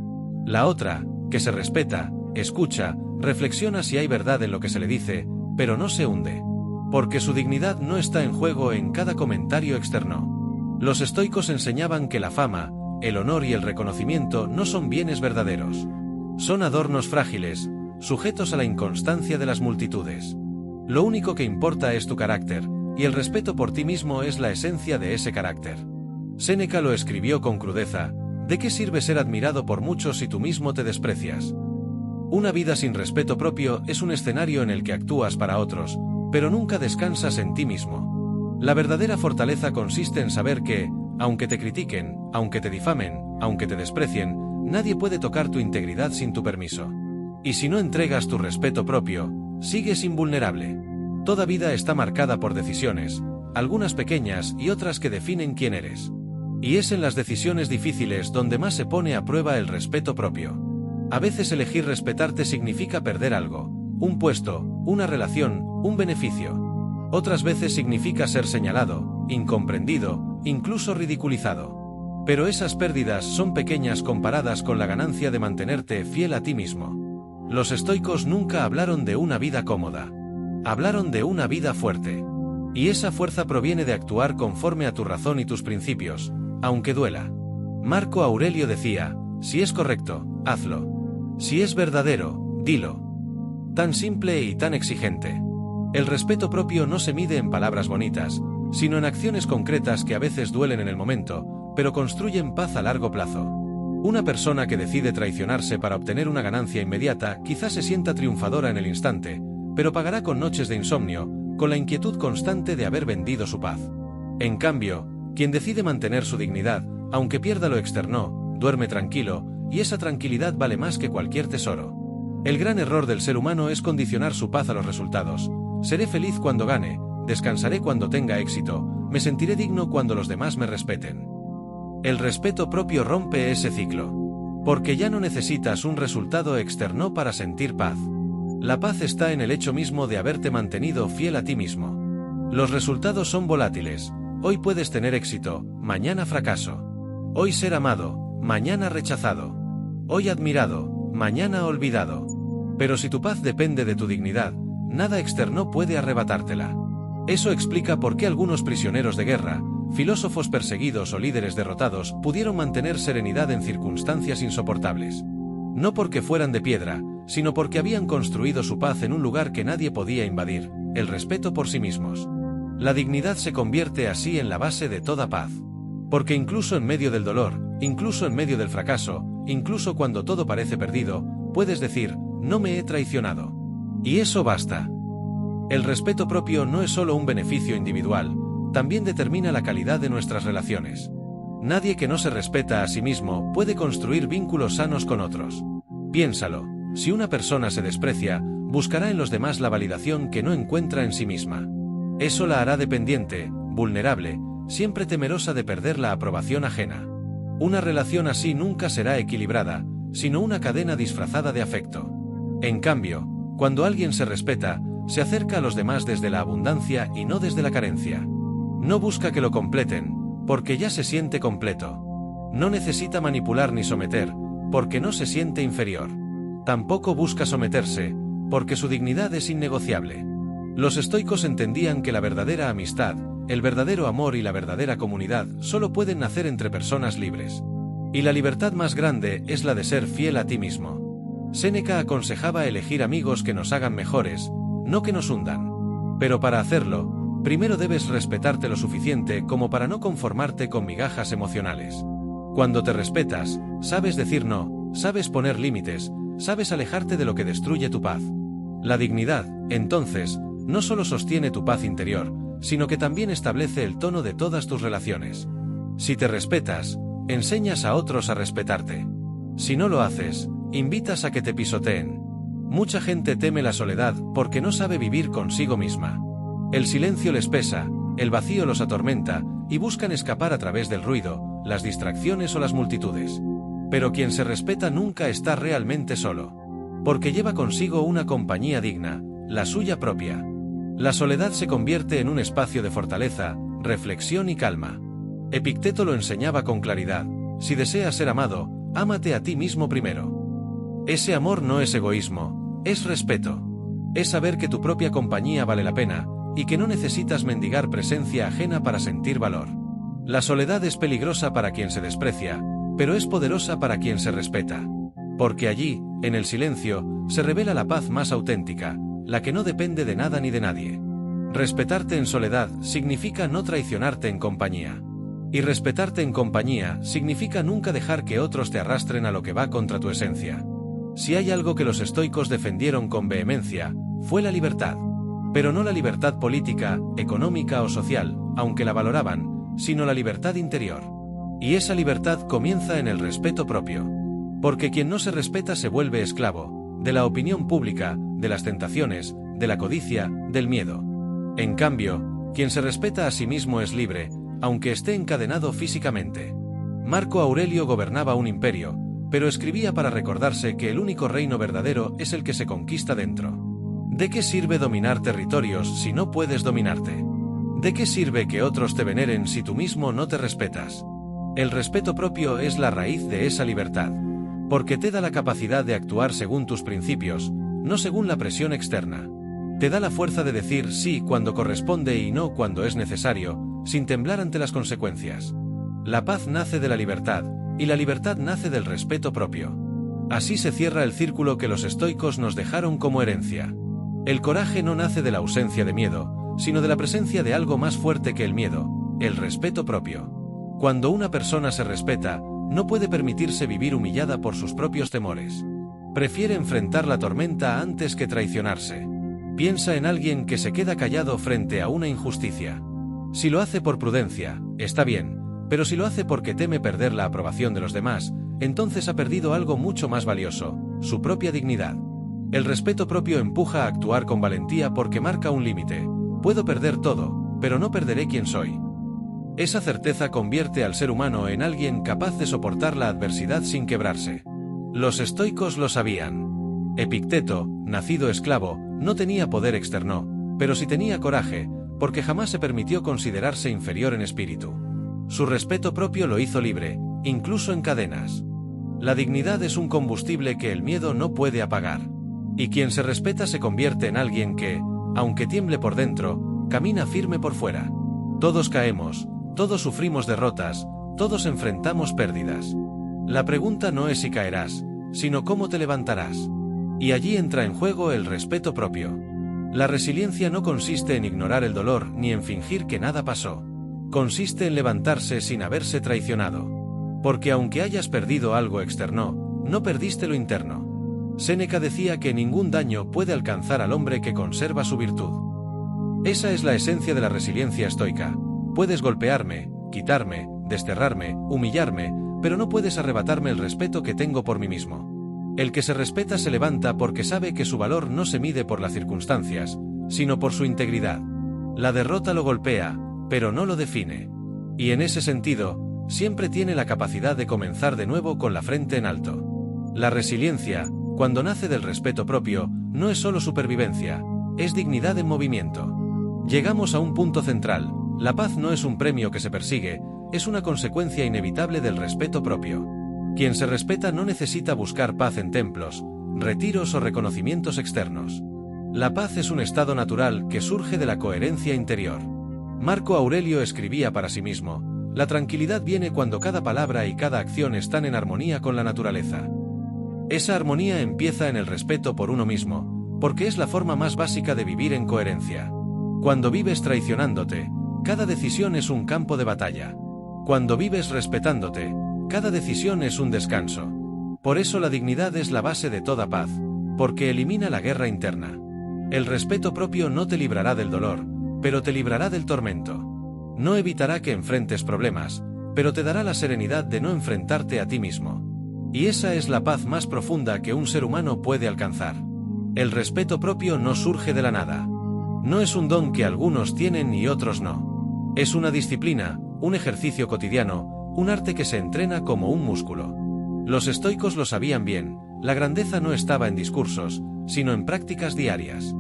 La otra, que se respeta, escucha, reflexiona si hay verdad en lo que se le dice, pero no se hunde. Porque su dignidad no está en juego en cada comentario externo. Los estoicos enseñaban que la fama, el honor y el reconocimiento no son bienes verdaderos. Son adornos frágiles, sujetos a la inconstancia de las multitudes. Lo único que importa es tu carácter, y el respeto por ti mismo es la esencia de ese carácter. Séneca lo escribió con crudeza: ¿de qué sirve ser admirado por muchos si tú mismo te desprecias? Una vida sin respeto propio es un escenario en el que actúas para otros, pero nunca descansas en ti mismo. La verdadera fortaleza consiste en saber que, aunque te critiquen, aunque te difamen, aunque te desprecien, nadie puede tocar tu integridad sin tu permiso. Y si no entregas tu respeto propio, sigues invulnerable. Toda vida está marcada por decisiones, algunas pequeñas y otras que definen quién eres. Y es en las decisiones difíciles donde más se pone a prueba el respeto propio. A veces elegir respetarte significa perder algo, un puesto, una relación, un beneficio. Otras veces significa ser señalado, incomprendido, incluso ridiculizado. Pero esas pérdidas son pequeñas comparadas con la ganancia de mantenerte fiel a ti mismo. Los estoicos nunca hablaron de una vida cómoda. Hablaron de una vida fuerte. Y esa fuerza proviene de actuar conforme a tu razón y tus principios, aunque duela. Marco Aurelio decía, si es correcto, hazlo. Si es verdadero, dilo. Tan simple y tan exigente. El respeto propio no se mide en palabras bonitas, sino en acciones concretas que a veces duelen en el momento, pero construyen paz a largo plazo. Una persona que decide traicionarse para obtener una ganancia inmediata quizás se sienta triunfadora en el instante, pero pagará con noches de insomnio, con la inquietud constante de haber vendido su paz. En cambio, quien decide mantener su dignidad, aunque pierda lo externo, duerme tranquilo, y esa tranquilidad vale más que cualquier tesoro. El gran error del ser humano es condicionar su paz a los resultados. Seré feliz cuando gane, descansaré cuando tenga éxito, me sentiré digno cuando los demás me respeten. El respeto propio rompe ese ciclo. Porque ya no necesitas un resultado externo para sentir paz. La paz está en el hecho mismo de haberte mantenido fiel a ti mismo. Los resultados son volátiles. Hoy puedes tener éxito, mañana fracaso. Hoy ser amado, mañana rechazado. Hoy admirado, mañana olvidado. Pero si tu paz depende de tu dignidad, nada externo puede arrebatártela. Eso explica por qué algunos prisioneros de guerra, filósofos perseguidos o líderes derrotados pudieron mantener serenidad en circunstancias insoportables. No porque fueran de piedra, sino porque habían construido su paz en un lugar que nadie podía invadir, el respeto por sí mismos. La dignidad se convierte así en la base de toda paz. Porque incluso en medio del dolor, incluso en medio del fracaso, incluso cuando todo parece perdido, puedes decir, no me he traicionado. Y eso basta. El respeto propio no es solo un beneficio individual, también determina la calidad de nuestras relaciones. Nadie que no se respeta a sí mismo puede construir vínculos sanos con otros. Piénsalo, si una persona se desprecia, buscará en los demás la validación que no encuentra en sí misma. Eso la hará dependiente, vulnerable, siempre temerosa de perder la aprobación ajena. Una relación así nunca será equilibrada, sino una cadena disfrazada de afecto. En cambio, cuando alguien se respeta, se acerca a los demás desde la abundancia y no desde la carencia. No busca que lo completen, porque ya se siente completo. No necesita manipular ni someter, porque no se siente inferior. Tampoco busca someterse, porque su dignidad es innegociable. Los estoicos entendían que la verdadera amistad, el verdadero amor y la verdadera comunidad solo pueden nacer entre personas libres. Y la libertad más grande es la de ser fiel a ti mismo. Séneca aconsejaba elegir amigos que nos hagan mejores, no que nos hundan. Pero para hacerlo, primero debes respetarte lo suficiente como para no conformarte con migajas emocionales. Cuando te respetas, sabes decir no, sabes poner límites, sabes alejarte de lo que destruye tu paz. La dignidad, entonces, no solo sostiene tu paz interior, sino que también establece el tono de todas tus relaciones. Si te respetas, enseñas a otros a respetarte. Si no lo haces, invitas a que te pisoteen. Mucha gente teme la soledad porque no sabe vivir consigo misma. El silencio les pesa, el vacío los atormenta, y buscan escapar a través del ruido, las distracciones o las multitudes. Pero quien se respeta nunca está realmente solo. Porque lleva consigo una compañía digna, la suya propia. La soledad se convierte en un espacio de fortaleza, reflexión y calma. Epicteto lo enseñaba con claridad: si deseas ser amado, ámate a ti mismo primero. Ese amor no es egoísmo, es respeto. Es saber que tu propia compañía vale la pena, y que no necesitas mendigar presencia ajena para sentir valor. La soledad es peligrosa para quien se desprecia, pero es poderosa para quien se respeta. Porque allí, en el silencio, se revela la paz más auténtica, la que no depende de nada ni de nadie. Respetarte en soledad significa no traicionarte en compañía. Y respetarte en compañía significa nunca dejar que otros te arrastren a lo que va contra tu esencia. Si hay algo que los estoicos defendieron con vehemencia, fue la libertad. Pero no la libertad política, económica o social, aunque la valoraban, sino la libertad interior. Y esa libertad comienza en el respeto propio. Porque quien no se respeta se vuelve esclavo de la opinión pública, de las tentaciones, de la codicia, del miedo. En cambio, quien se respeta a sí mismo es libre, aunque esté encadenado físicamente. Marco Aurelio gobernaba un imperio, pero escribía para recordarse que el único reino verdadero es el que se conquista dentro. ¿De qué sirve dominar territorios si no puedes dominarte? ¿De qué sirve que otros te veneren si tú mismo no te respetas? El respeto propio es la raíz de esa libertad, porque te da la capacidad de actuar según tus principios, no según la presión externa. Te da la fuerza de decir sí cuando corresponde y no cuando es necesario, sin temblar ante las consecuencias. La paz nace de la libertad, y la libertad nace del respeto propio. Así se cierra el círculo que los estoicos nos dejaron como herencia. El coraje no nace de la ausencia de miedo, sino de la presencia de algo más fuerte que el miedo, el respeto propio. Cuando una persona se respeta, no puede permitirse vivir humillada por sus propios temores. Prefiere enfrentar la tormenta antes que traicionarse. Piensa en alguien que se queda callado frente a una injusticia. Si lo hace por prudencia, está bien, pero si lo hace porque teme perder la aprobación de los demás, entonces ha perdido algo mucho más valioso, su propia dignidad. El respeto propio empuja a actuar con valentía porque marca un límite. Puedo perder todo, pero no perderé quién soy. Esa certeza convierte al ser humano en alguien capaz de soportar la adversidad sin quebrarse. Los estoicos lo sabían. Epicteto, nacido esclavo, no tenía poder externo, pero sí tenía coraje, porque jamás se permitió considerarse inferior en espíritu. Su respeto propio lo hizo libre, incluso en cadenas. La dignidad es un combustible que el miedo no puede apagar. Y quien se respeta se convierte en alguien que, aunque tiemble por dentro, camina firme por fuera. Todos caemos, todos sufrimos derrotas, todos enfrentamos pérdidas. La pregunta no es si caerás, sino cómo te levantarás. Y allí entra en juego el respeto propio. La resiliencia no consiste en ignorar el dolor ni en fingir que nada pasó. Consiste en levantarse sin haberse traicionado. Porque aunque hayas perdido algo externo, no perdiste lo interno. Séneca decía que ningún daño puede alcanzar al hombre que conserva su virtud. Esa es la esencia de la resiliencia estoica. Puedes golpearme, quitarme, desterrarme, humillarme, pero no puedes arrebatarme el respeto que tengo por mí mismo. El que se respeta se levanta porque sabe que su valor no se mide por las circunstancias, sino por su integridad. La derrota lo golpea, pero no lo define. Y en ese sentido, siempre tiene la capacidad de comenzar de nuevo con la frente en alto. La resiliencia, cuando nace del respeto propio, no es solo supervivencia, es dignidad en movimiento. Llegamos a un punto central: la paz no es un premio que se persigue, es una consecuencia inevitable del respeto propio. Quien se respeta no necesita buscar paz en templos, retiros o reconocimientos externos. La paz es un estado natural que surge de la coherencia interior. Marco Aurelio escribía para sí mismo: la tranquilidad viene cuando cada palabra y cada acción están en armonía con la naturaleza. Esa armonía empieza en el respeto por uno mismo, porque es la forma más básica de vivir en coherencia. Cuando vives traicionándote, cada decisión es un campo de batalla. Cuando vives respetándote, cada decisión es un descanso. Por eso la dignidad es la base de toda paz, porque elimina la guerra interna. El respeto propio no te librará del dolor, pero te librará del tormento. No evitará que enfrentes problemas, pero te dará la serenidad de no enfrentarte a ti mismo. Y esa es la paz más profunda que un ser humano puede alcanzar. El respeto propio no surge de la nada. No es un don que algunos tienen y otros no. Es una disciplina, un ejercicio cotidiano, un arte que se entrena como un músculo. Los estoicos lo sabían bien: la grandeza no estaba en discursos, sino en prácticas diarias.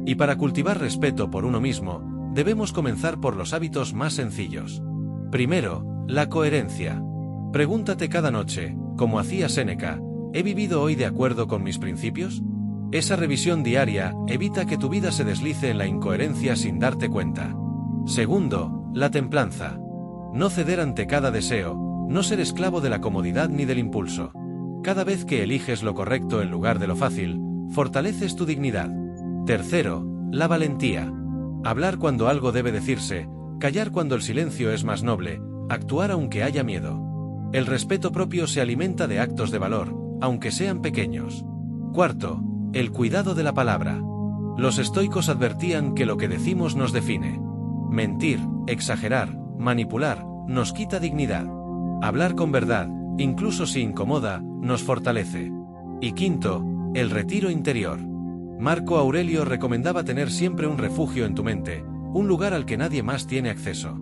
Y para cultivar respeto por uno mismo, debemos comenzar por los hábitos más sencillos. Primero, la coherencia. Pregúntate cada noche, como hacía Séneca: ¿he vivido hoy de acuerdo con mis principios? Esa revisión diaria evita que tu vida se deslice en la incoherencia sin darte cuenta. Segundo, la templanza. No ceder ante cada deseo, no ser esclavo de la comodidad ni del impulso. Cada vez que eliges lo correcto en lugar de lo fácil, fortaleces tu dignidad. Tercero, la valentía. Hablar cuando algo debe decirse, callar cuando el silencio es más noble, actuar aunque haya miedo. El respeto propio se alimenta de actos de valor, aunque sean pequeños. Cuarto, el cuidado de la palabra. Los estoicos advertían que lo que decimos nos define. Mentir, exagerar, manipular, nos quita dignidad. Hablar con verdad, incluso si incomoda, nos fortalece. Y quinto, el retiro interior. Marco Aurelio recomendaba tener siempre un refugio en tu mente, un lugar al que nadie más tiene acceso.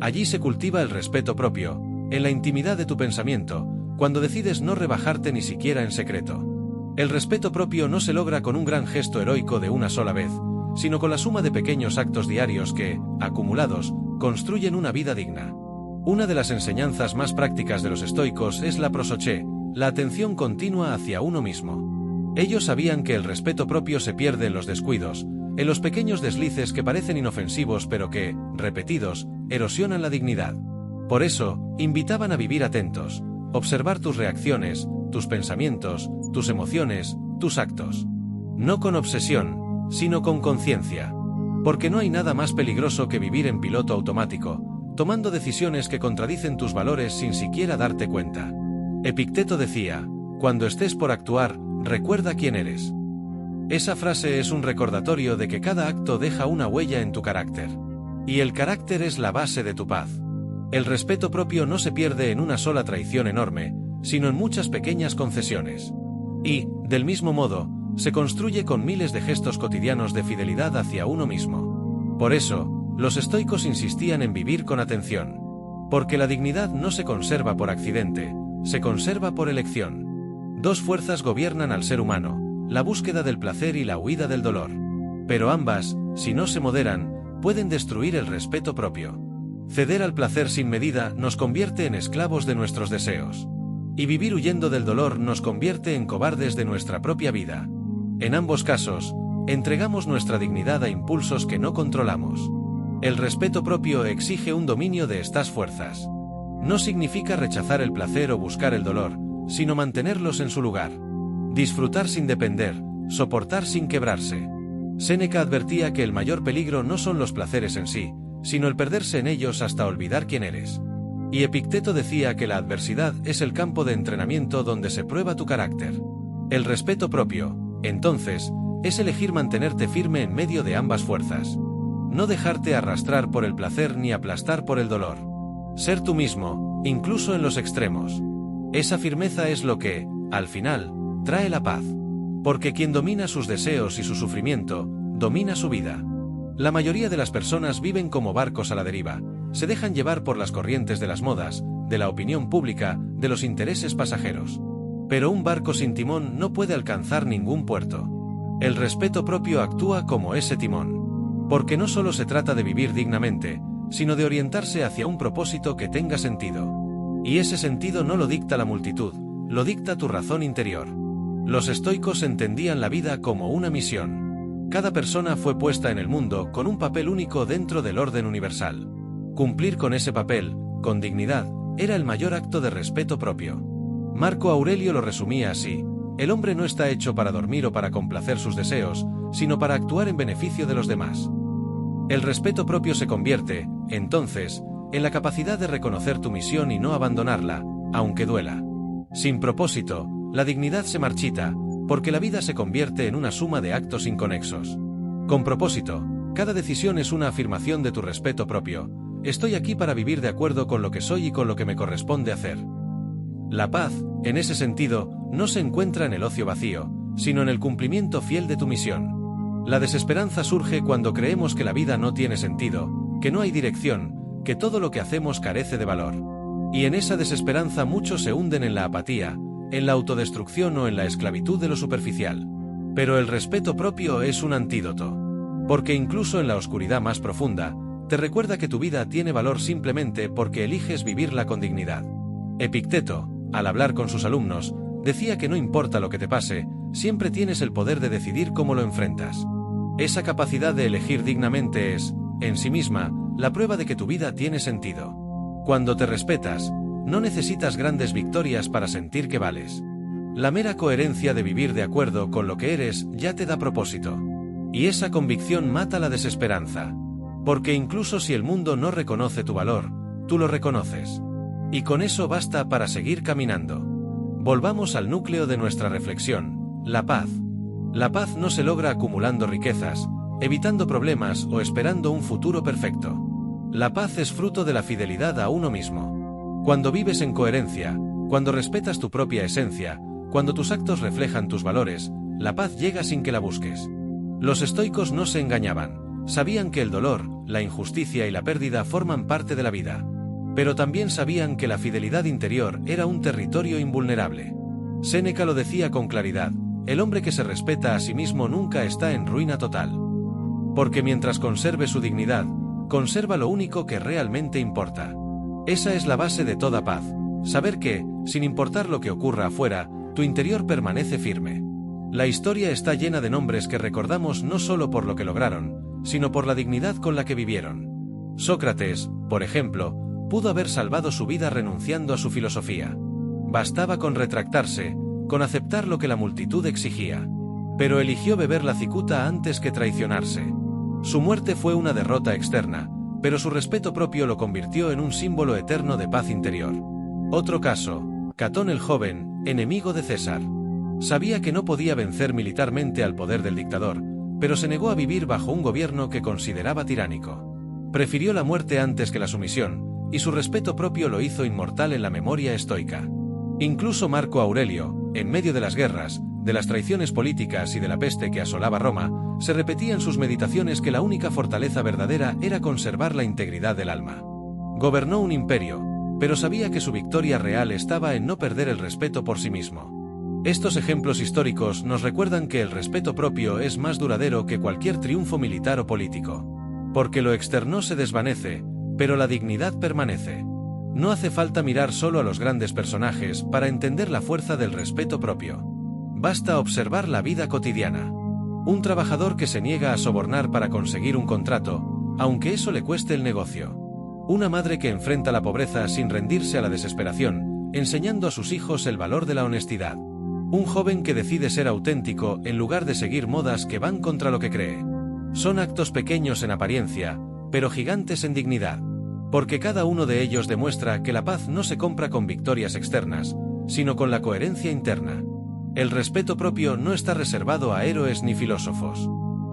Allí se cultiva el respeto propio, en la intimidad de tu pensamiento, cuando decides no rebajarte ni siquiera en secreto. El respeto propio no se logra con un gran gesto heroico de una sola vez, sino con la suma de pequeños actos diarios que, acumulados, construyen una vida digna. Una de las enseñanzas más prácticas de los estoicos es la prosoché, la atención continua hacia uno mismo. Ellos sabían que el respeto propio se pierde en los descuidos, en los pequeños deslices que parecen inofensivos pero que, repetidos, erosionan la dignidad. Por eso, invitaban a vivir atentos, observar tus reacciones, tus pensamientos, tus emociones, tus actos. No con obsesión, sino con conciencia. Porque no hay nada más peligroso que vivir en piloto automático, tomando decisiones que contradicen tus valores sin siquiera darte cuenta. Epicteto decía, cuando estés por actuar, recuerda quién eres. Esa frase es un recordatorio de que cada acto deja una huella en tu carácter. Y el carácter es la base de tu paz. El respeto propio no se pierde en una sola traición enorme, sino en muchas pequeñas concesiones. Y, del mismo modo, se construye con miles de gestos cotidianos de fidelidad hacia uno mismo. Por eso, los estoicos insistían en vivir con atención. Porque la dignidad no se conserva por accidente, se conserva por elección. Dos fuerzas gobiernan al ser humano, la búsqueda del placer y la huida del dolor. Pero ambas, si no se moderan, pueden destruir el respeto propio. Ceder al placer sin medida nos convierte en esclavos de nuestros deseos. Y vivir huyendo del dolor nos convierte en cobardes de nuestra propia vida. En ambos casos, entregamos nuestra dignidad a impulsos que no controlamos. El respeto propio exige un dominio de estas fuerzas. No significa rechazar el placer o buscar el dolor, sino mantenerlos en su lugar. Disfrutar sin depender, soportar sin quebrarse. Séneca advertía que el mayor peligro no son los placeres en sí, sino el perderse en ellos hasta olvidar quién eres. Y Epicteto decía que la adversidad es el campo de entrenamiento donde se prueba tu carácter. El respeto propio, entonces, es elegir mantenerte firme en medio de ambas fuerzas. No dejarte arrastrar por el placer ni aplastar por el dolor. Ser tú mismo, incluso en los extremos. Esa firmeza es lo que, al final, trae la paz. Porque quien domina sus deseos y su sufrimiento, domina su vida. La mayoría de las personas viven como barcos a la deriva, se dejan llevar por las corrientes de las modas, de la opinión pública, de los intereses pasajeros. Pero un barco sin timón no puede alcanzar ningún puerto. El respeto propio actúa como ese timón. Porque no solo se trata de vivir dignamente, sino de orientarse hacia un propósito que tenga sentido. Y ese sentido no lo dicta la multitud, lo dicta tu razón interior. Los estoicos entendían la vida como una misión. Cada persona fue puesta en el mundo con un papel único dentro del orden universal. Cumplir con ese papel, con dignidad, era el mayor acto de respeto propio. Marco Aurelio lo resumía así: el hombre no está hecho para dormir o para complacer sus deseos, sino para actuar en beneficio de los demás. El respeto propio se convierte, entonces, en la capacidad de reconocer tu misión y no abandonarla, aunque duela. Sin propósito, la dignidad se marchita, porque la vida se convierte en una suma de actos inconexos. Con propósito, cada decisión es una afirmación de tu respeto propio. Estoy aquí para vivir de acuerdo con lo que soy y con lo que me corresponde hacer. La paz, en ese sentido, no se encuentra en el ocio vacío, sino en el cumplimiento fiel de tu misión. La desesperanza surge cuando creemos que la vida no tiene sentido, que no hay dirección, que todo lo que hacemos carece de valor. Y en esa desesperanza muchos se hunden en la apatía, en la autodestrucción o en la esclavitud de lo superficial. Pero el respeto propio es un antídoto. Porque incluso en la oscuridad más profunda, te recuerda que tu vida tiene valor simplemente porque eliges vivirla con dignidad. Epicteto, al hablar con sus alumnos, decía que no importa lo que te pase, siempre tienes el poder de decidir cómo lo enfrentas. Esa capacidad de elegir dignamente es, en sí misma, la prueba de que tu vida tiene sentido. Cuando te respetas, no necesitas grandes victorias para sentir que vales. La mera coherencia de vivir de acuerdo con lo que eres ya te da propósito. Y esa convicción mata la desesperanza. Porque incluso si el mundo no reconoce tu valor, tú lo reconoces. Y con eso basta para seguir caminando. Volvamos al núcleo de nuestra reflexión, la paz. La paz no se logra acumulando riquezas, evitando problemas o esperando un futuro perfecto. La paz es fruto de la fidelidad a uno mismo. Cuando vives en coherencia, cuando respetas tu propia esencia, cuando tus actos reflejan tus valores, la paz llega sin que la busques. Los estoicos no se engañaban, sabían que el dolor, la injusticia y la pérdida forman parte de la vida. Pero también sabían que la fidelidad interior era un territorio invulnerable. Séneca lo decía con claridad: el hombre que se respeta a sí mismo nunca está en ruina total. Porque mientras conserve su dignidad, conserva lo único que realmente importa. Esa es la base de toda paz, saber que, sin importar lo que ocurra afuera, tu interior permanece firme. La historia está llena de nombres que recordamos no solo por lo que lograron, sino por la dignidad con la que vivieron. Sócrates, por ejemplo, pudo haber salvado su vida renunciando a su filosofía. Bastaba con retractarse, con aceptar lo que la multitud exigía. Pero eligió beber la cicuta antes que traicionarse. Su muerte fue una derrota externa, pero su respeto propio lo convirtió en un símbolo eterno de paz interior. Otro caso, Catón el joven, enemigo de César. Sabía que no podía vencer militarmente al poder del dictador, pero se negó a vivir bajo un gobierno que consideraba tiránico. Prefirió la muerte antes que la sumisión, y su respeto propio lo hizo inmortal en la memoria estoica. Incluso Marco Aurelio, en medio de las guerras, de las traiciones políticas y de la peste que asolaba Roma, se repetía en sus meditaciones que la única fortaleza verdadera era conservar la integridad del alma. Gobernó un imperio, pero sabía que su victoria real estaba en no perder el respeto por sí mismo. Estos ejemplos históricos nos recuerdan que el respeto propio es más duradero que cualquier triunfo militar o político. Porque lo externo se desvanece, pero la dignidad permanece. No hace falta mirar solo a los grandes personajes para entender la fuerza del respeto propio. Basta observar la vida cotidiana. Un trabajador que se niega a sobornar para conseguir un contrato, aunque eso le cueste el negocio. Una madre que enfrenta la pobreza sin rendirse a la desesperación, enseñando a sus hijos el valor de la honestidad. Un joven que decide ser auténtico en lugar de seguir modas que van contra lo que cree. Son actos pequeños en apariencia, pero gigantes en dignidad. Porque cada uno de ellos demuestra que la paz no se compra con victorias externas, sino con la coherencia interna. El respeto propio no está reservado a héroes ni filósofos.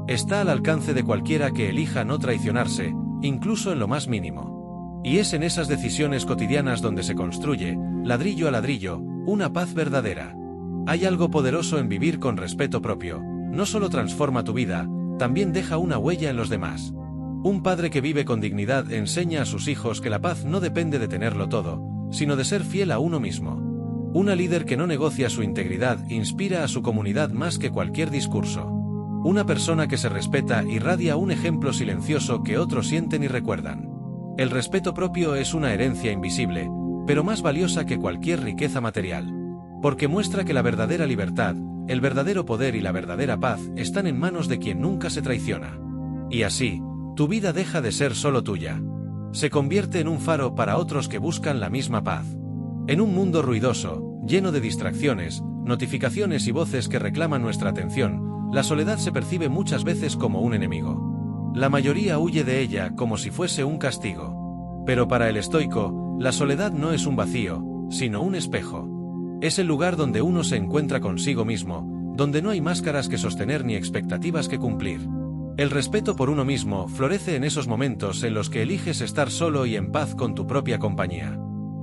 Está al alcance de cualquiera que elija no traicionarse, incluso en lo más mínimo. Y es en esas decisiones cotidianas donde se construye, ladrillo a ladrillo, una paz verdadera. Hay algo poderoso en vivir con respeto propio. No solo transforma tu vida, también deja una huella en los demás. Un padre que vive con dignidad enseña a sus hijos que la paz no depende de tenerlo todo, sino de ser fiel a uno mismo. Una líder que no negocia su integridad inspira a su comunidad más que cualquier discurso. Una persona que se respeta irradia un ejemplo silencioso que otros sienten y recuerdan. El respeto propio es una herencia invisible, pero más valiosa que cualquier riqueza material. Porque muestra que la verdadera libertad, el verdadero poder y la verdadera paz están en manos de quien nunca se traiciona. Y así, tu vida deja de ser solo tuya. Se convierte en un faro para otros que buscan la misma paz. En un mundo ruidoso, lleno de distracciones, notificaciones y voces que reclaman nuestra atención, la soledad se percibe muchas veces como un enemigo. La mayoría huye de ella como si fuese un castigo. Pero para el estoico, la soledad no es un vacío, sino un espejo. Es el lugar donde uno se encuentra consigo mismo, donde no hay máscaras que sostener ni expectativas que cumplir. El respeto por uno mismo florece en esos momentos en los que eliges estar solo y en paz con tu propia compañía.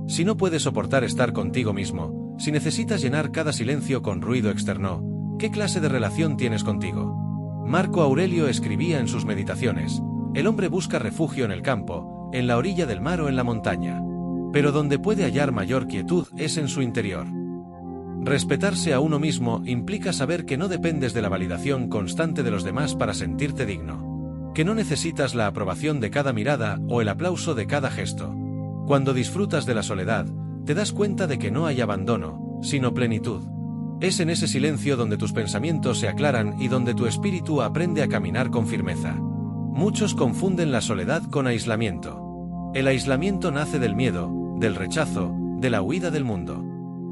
Si no puedes soportar estar contigo mismo, si necesitas llenar cada silencio con ruido externo, ¿qué clase de relación tienes contigo? Marco Aurelio escribía en sus meditaciones: el hombre busca refugio en el campo, en la orilla del mar o en la montaña. Pero donde puede hallar mayor quietud es en su interior. Respetarse a uno mismo implica saber que no dependes de la validación constante de los demás para sentirte digno. Que no necesitas la aprobación de cada mirada o el aplauso de cada gesto. Cuando disfrutas de la soledad, te das cuenta de que no hay abandono, sino plenitud. Es en ese silencio donde tus pensamientos se aclaran y donde tu espíritu aprende a caminar con firmeza. Muchos confunden la soledad con aislamiento. El aislamiento nace del miedo, del rechazo, de la huida del mundo.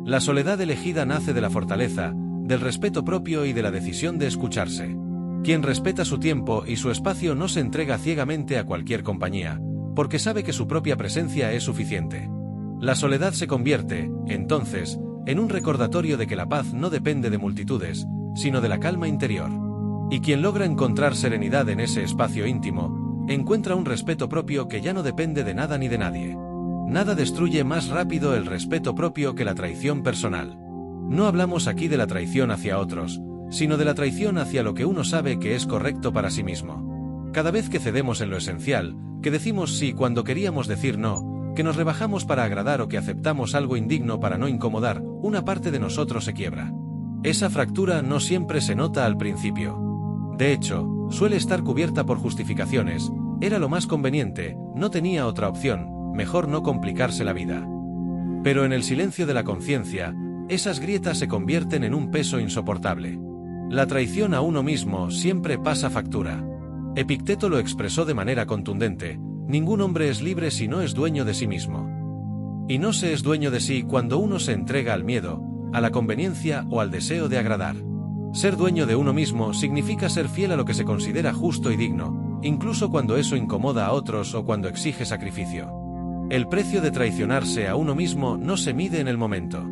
La soledad elegida nace de la fortaleza, del respeto propio y de la decisión de escucharse. Quien respeta su tiempo y su espacio no se entrega ciegamente a cualquier compañía, porque sabe que su propia presencia es suficiente. La soledad se convierte, entonces, en un recordatorio de que la paz no depende de multitudes, sino de la calma interior. Y quien logra encontrar serenidad en ese espacio íntimo, encuentra un respeto propio que ya no depende de nada ni de nadie. Nada destruye más rápido el respeto propio que la traición personal. No hablamos aquí de la traición hacia otros, sino de la traición hacia lo que uno sabe que es correcto para sí mismo. Cada vez que cedemos en lo esencial, que decimos sí cuando queríamos decir no, que nos rebajamos para agradar o que aceptamos algo indigno para no incomodar, una parte de nosotros se quiebra. Esa fractura no siempre se nota al principio. De hecho, suele estar cubierta por justificaciones. Era lo más conveniente, no tenía otra opción, mejor no complicarse la vida. Pero en el silencio de la conciencia, esas grietas se convierten en un peso insoportable. La traición a uno mismo siempre pasa factura. Epicteto lo expresó de manera contundente: ningún hombre es libre si no es dueño de sí mismo. Y no se es dueño de sí cuando uno se entrega al miedo, a la conveniencia o al deseo de agradar. Ser dueño de uno mismo significa ser fiel a lo que se considera justo y digno, incluso cuando eso incomoda a otros o cuando exige sacrificio. El precio de traicionarse a uno mismo no se mide en el momento.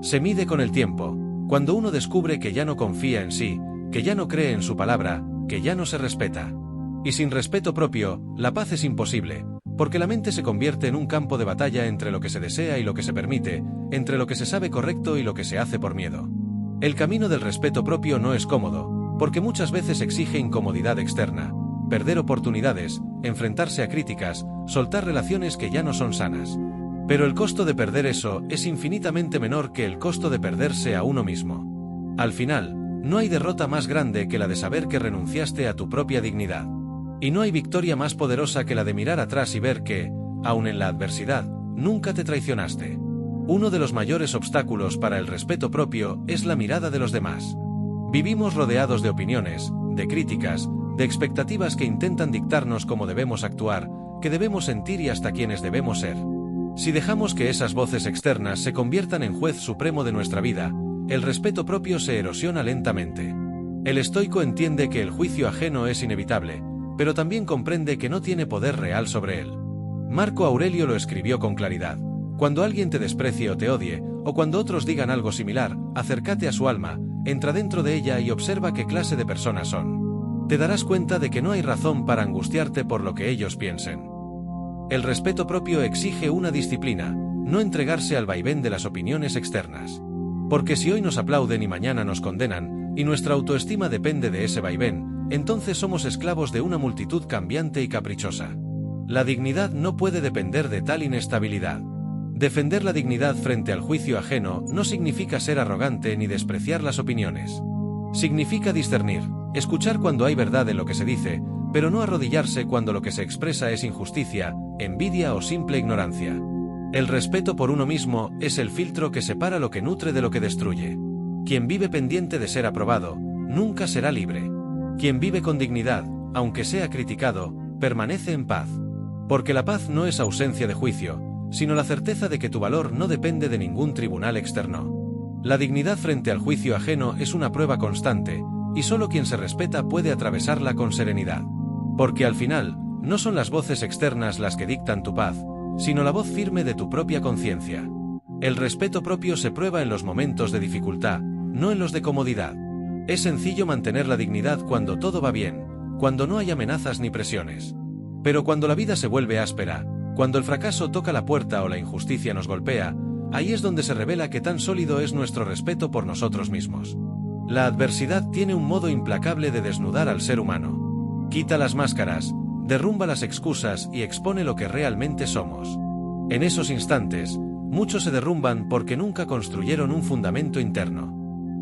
Se mide con el tiempo, cuando uno descubre que ya no confía en sí, que ya no cree en su palabra, que ya no se respeta. Y sin respeto propio, la paz es imposible, porque la mente se convierte en un campo de batalla entre lo que se desea y lo que se permite, entre lo que se sabe correcto y lo que se hace por miedo. El camino del respeto propio no es cómodo, porque muchas veces exige incomodidad externa, perder oportunidades, enfrentarse a críticas, soltar relaciones que ya no son sanas. Pero el costo de perder eso es infinitamente menor que el costo de perderse a uno mismo. Al final, no hay derrota más grande que la de saber que renunciaste a tu propia dignidad. Y no hay victoria más poderosa que la de mirar atrás y ver que, aun en la adversidad, nunca te traicionaste. Uno de los mayores obstáculos para el respeto propio es la mirada de los demás. Vivimos rodeados de opiniones, de críticas, de expectativas que intentan dictarnos cómo debemos actuar, qué debemos sentir y hasta quiénes debemos ser. Si dejamos que esas voces externas se conviertan en juez supremo de nuestra vida, el respeto propio se erosiona lentamente. El estoico entiende que el juicio ajeno es inevitable, pero también comprende que no tiene poder real sobre él. Marco Aurelio lo escribió con claridad: cuando alguien te desprecie o te odie, o cuando otros digan algo similar, acércate a su alma, entra dentro de ella y observa qué clase de personas son. Te darás cuenta de que no hay razón para angustiarte por lo que ellos piensen. El respeto propio exige una disciplina, no entregarse al vaivén de las opiniones externas. Porque si hoy nos aplauden y mañana nos condenan, y nuestra autoestima depende de ese vaivén, entonces somos esclavos de una multitud cambiante y caprichosa. La dignidad no puede depender de tal inestabilidad. Defender la dignidad frente al juicio ajeno no significa ser arrogante ni despreciar las opiniones. Significa discernir, escuchar cuando hay verdad en lo que se dice, pero no arrodillarse cuando lo que se expresa es injusticia, envidia o simple ignorancia. El respeto por uno mismo es el filtro que separa lo que nutre de lo que destruye. Quien vive pendiente de ser aprobado, nunca será libre. Quien vive con dignidad, aunque sea criticado, permanece en paz. Porque la paz no es ausencia de juicio, sino la certeza de que tu valor no depende de ningún tribunal externo. La dignidad frente al juicio ajeno es una prueba constante, y solo quien se respeta puede atravesarla con serenidad. Porque al final, no son las voces externas las que dictan tu paz, sino la voz firme de tu propia conciencia. El respeto propio se prueba en los momentos de dificultad, no en los de comodidad. Es sencillo mantener la dignidad cuando todo va bien, cuando no hay amenazas ni presiones. Pero cuando la vida se vuelve áspera, cuando el fracaso toca la puerta o la injusticia nos golpea, ahí es donde se revela qué tan sólido es nuestro respeto por nosotros mismos. La adversidad tiene un modo implacable de desnudar al ser humano. Quita las máscaras, derrumba las excusas y expone lo que realmente somos. En esos instantes, muchos se derrumban porque nunca construyeron un fundamento interno.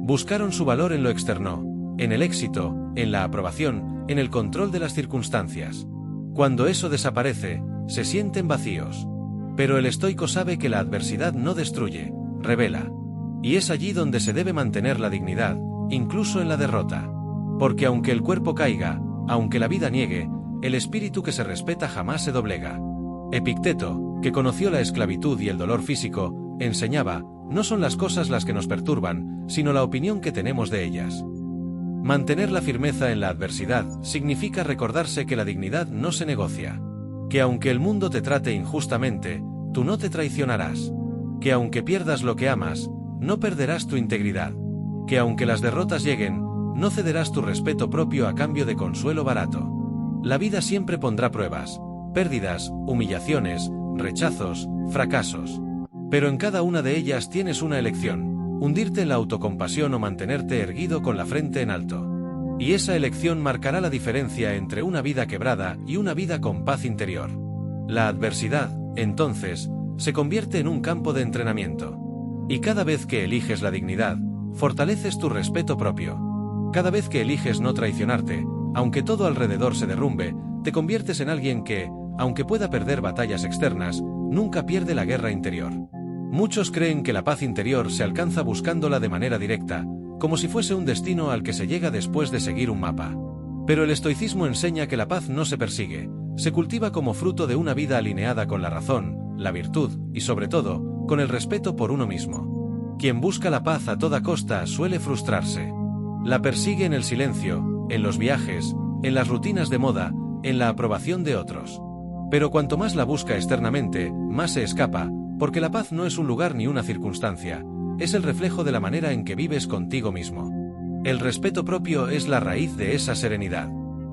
Buscaron su valor en lo externo, en el éxito, en la aprobación, en el control de las circunstancias. Cuando eso desaparece, se sienten vacíos. Pero el estoico sabe que la adversidad no destruye, revela. Y es allí donde se debe mantener la dignidad, incluso en la derrota. Porque aunque el cuerpo caiga, aunque la vida niegue, el espíritu que se respeta jamás se doblega. Epicteto, que conoció la esclavitud y el dolor físico, enseñaba: no son las cosas las que nos perturban, sino la opinión que tenemos de ellas. Mantener la firmeza en la adversidad significa recordarse que la dignidad no se negocia. Que aunque el mundo te trate injustamente, tú no te traicionarás. Que aunque pierdas lo que amas, no perderás tu integridad. Que aunque las derrotas lleguen, no cederás tu respeto propio a cambio de consuelo barato. La vida siempre pondrá pruebas, pérdidas, humillaciones, rechazos, fracasos. Pero en cada una de ellas tienes una elección: hundirte en la autocompasión o mantenerte erguido con la frente en alto. Y esa elección marcará la diferencia entre una vida quebrada y una vida con paz interior. La adversidad, entonces, se convierte en un campo de entrenamiento. Y cada vez que eliges la dignidad, fortaleces tu respeto propio. Cada vez que eliges no traicionarte, aunque todo alrededor se derrumbe, te conviertes en alguien que, aunque pueda perder batallas externas, nunca pierde la guerra interior. Muchos creen que la paz interior se alcanza buscándola de manera directa, como si fuese un destino al que se llega después de seguir un mapa. Pero el estoicismo enseña que la paz no se persigue, se cultiva como fruto de una vida alineada con la razón, la virtud y, sobre todo, con el respeto por uno mismo. Quien busca la paz a toda costa suele frustrarse. La persigue en el silencio, en los viajes, en las rutinas de moda, en la aprobación de otros. Pero cuanto más la busca externamente, más se escapa, porque la paz no es un lugar ni una circunstancia, es el reflejo de la manera en que vives contigo mismo. El respeto propio es la raíz de esa serenidad.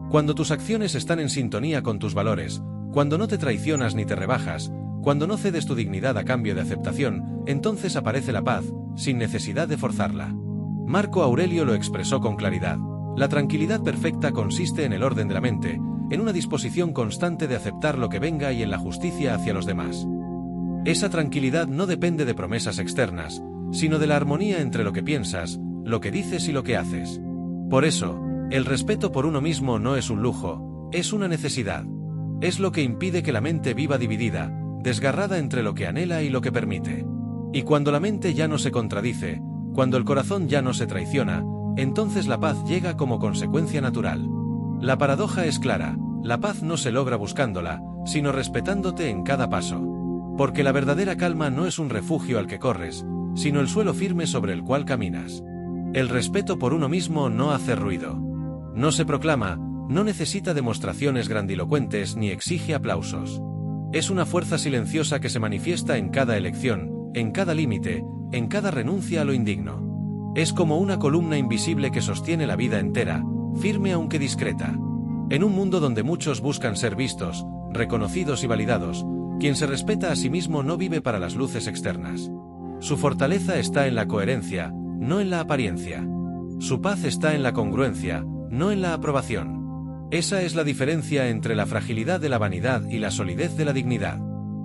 Cuando tus acciones están en sintonía con tus valores, cuando no te traicionas ni te rebajas, cuando no cedes tu dignidad a cambio de aceptación, entonces aparece la paz, sin necesidad de forzarla. Marco Aurelio lo expresó con claridad. La tranquilidad perfecta consiste en el orden de la mente, en una disposición constante de aceptar lo que venga y en la justicia hacia los demás. Esa tranquilidad no depende de promesas externas, sino de la armonía entre lo que piensas, lo que dices y lo que haces. Por eso, el respeto por uno mismo no es un lujo, es una necesidad. Es lo que impide que la mente viva dividida, desgarrada entre lo que anhela y lo que permite. Y cuando la mente ya no se contradice, cuando el corazón ya no se traiciona, entonces la paz llega como consecuencia natural. La paradoja es clara, la paz no se logra buscándola, sino respetándote en cada paso. Porque la verdadera calma no es un refugio al que corres, sino el suelo firme sobre el cual caminas. El respeto por uno mismo no hace ruido. No se proclama, no necesita demostraciones grandilocuentes ni exige aplausos. Es una fuerza silenciosa que se manifiesta en cada elección, en cada límite, en cada renuncia a lo indigno. Es como una columna invisible que sostiene la vida entera, firme aunque discreta. En un mundo donde muchos buscan ser vistos, reconocidos y validados, quien se respeta a sí mismo no vive para las luces externas. Su fortaleza está en la coherencia, no en la apariencia. Su paz está en la congruencia, no en la aprobación. Esa es la diferencia entre la fragilidad de la vanidad y la solidez de la dignidad.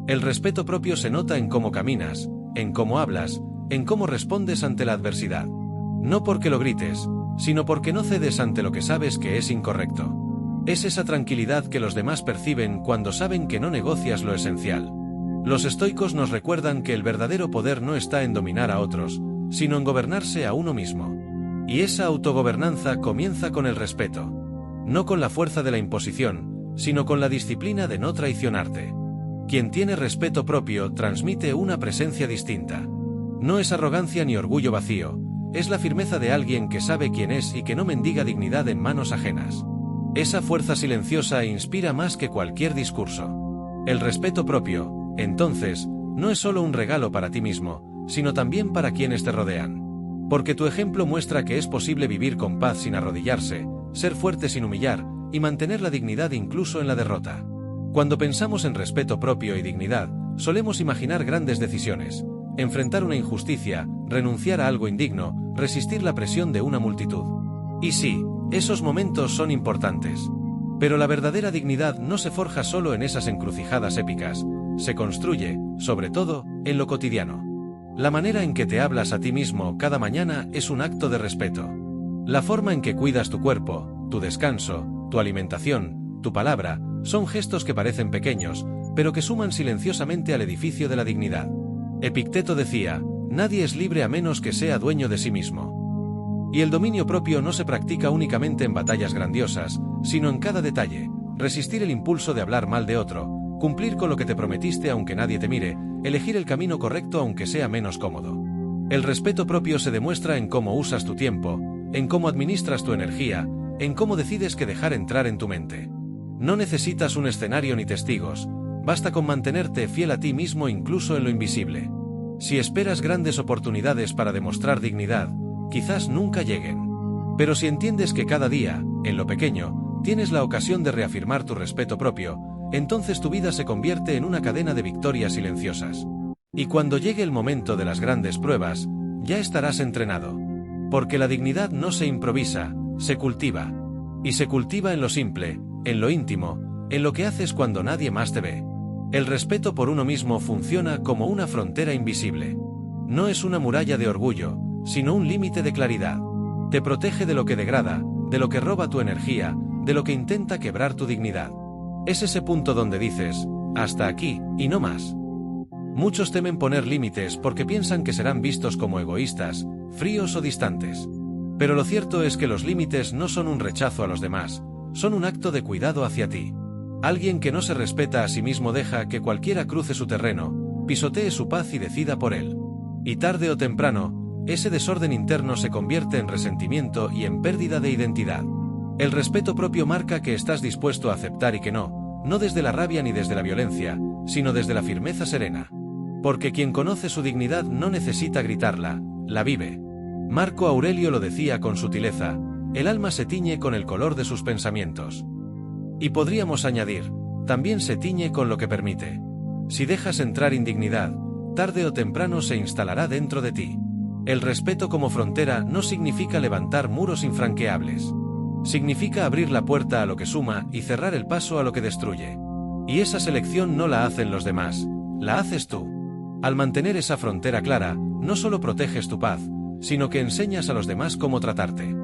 El respeto propio se nota en cómo caminas, en cómo hablas, en cómo respondes ante la adversidad. No porque lo grites, sino porque no cedes ante lo que sabes que es incorrecto. Es esa tranquilidad que los demás perciben cuando saben que no negocias lo esencial. Los estoicos nos recuerdan que el verdadero poder no está en dominar a otros, sino en gobernarse a uno mismo. Y esa autogobernanza comienza con el respeto. No con la fuerza de la imposición, sino con la disciplina de no traicionarte. Quien tiene respeto propio transmite una presencia distinta. No es arrogancia ni orgullo vacío, es la firmeza de alguien que sabe quién es y que no mendiga dignidad en manos ajenas. Esa fuerza silenciosa inspira más que cualquier discurso. El respeto propio, entonces, no es solo un regalo para ti mismo, sino también para quienes te rodean. Porque tu ejemplo muestra que es posible vivir con paz sin arrodillarse, ser fuerte sin humillar, y mantener la dignidad incluso en la derrota. Cuando pensamos en respeto propio y dignidad, solemos imaginar grandes decisiones, enfrentar una injusticia, renunciar a algo indigno, resistir la presión de una multitud. Y sí, esos momentos son importantes. Pero la verdadera dignidad no se forja solo en esas encrucijadas épicas, se construye, sobre todo, en lo cotidiano. La manera en que te hablas a ti mismo cada mañana es un acto de respeto. La forma en que cuidas tu cuerpo, tu descanso, tu alimentación, tu palabra, son gestos que parecen pequeños, pero que suman silenciosamente al edificio de la dignidad. Epicteto decía, nadie es libre a menos que sea dueño de sí mismo. Y el dominio propio no se practica únicamente en batallas grandiosas, sino en cada detalle, resistir el impulso de hablar mal de otro, cumplir con lo que te prometiste aunque nadie te mire, elegir el camino correcto aunque sea menos cómodo. El respeto propio se demuestra en cómo usas tu tiempo, en cómo administras tu energía, en cómo decides qué dejar entrar en tu mente. No necesitas un escenario ni testigos, basta con mantenerte fiel a ti mismo incluso en lo invisible. Si esperas grandes oportunidades para demostrar dignidad, quizás nunca lleguen. Pero si entiendes que cada día, en lo pequeño, tienes la ocasión de reafirmar tu respeto propio, entonces tu vida se convierte en una cadena de victorias silenciosas. Y cuando llegue el momento de las grandes pruebas, ya estarás entrenado. Porque la dignidad no se improvisa, se cultiva. Y se cultiva en lo simple, en lo íntimo, en lo que haces cuando nadie más te ve. El respeto por uno mismo funciona como una frontera invisible. No es una muralla de orgullo, sino un límite de claridad. Te protege de lo que degrada, de lo que roba tu energía, de lo que intenta quebrar tu dignidad. Es ese punto donde dices, hasta aquí, y no más. Muchos temen poner límites porque piensan que serán vistos como egoístas, fríos o distantes. Pero lo cierto es que los límites no son un rechazo a los demás, son un acto de cuidado hacia ti. Alguien que no se respeta a sí mismo deja que cualquiera cruce su terreno, pisotee su paz y decida por él. Y tarde o temprano, ese desorden interno se convierte en resentimiento y en pérdida de identidad. El respeto propio marca que estás dispuesto a aceptar y que no desde la rabia ni desde la violencia, sino desde la firmeza serena. Porque quien conoce su dignidad no necesita gritarla, la vive. Marco Aurelio lo decía con sutileza, el alma se tiñe con el color de sus pensamientos. Y podríamos añadir, también se tiñe con lo que permite. Si dejas entrar indignidad, tarde o temprano se instalará dentro de ti. El respeto como frontera no significa levantar muros infranqueables. Significa abrir la puerta a lo que suma y cerrar el paso a lo que destruye. Y esa selección no la hacen los demás, la haces tú. Al mantener esa frontera clara, no solo proteges tu paz, sino que enseñas a los demás cómo tratarte.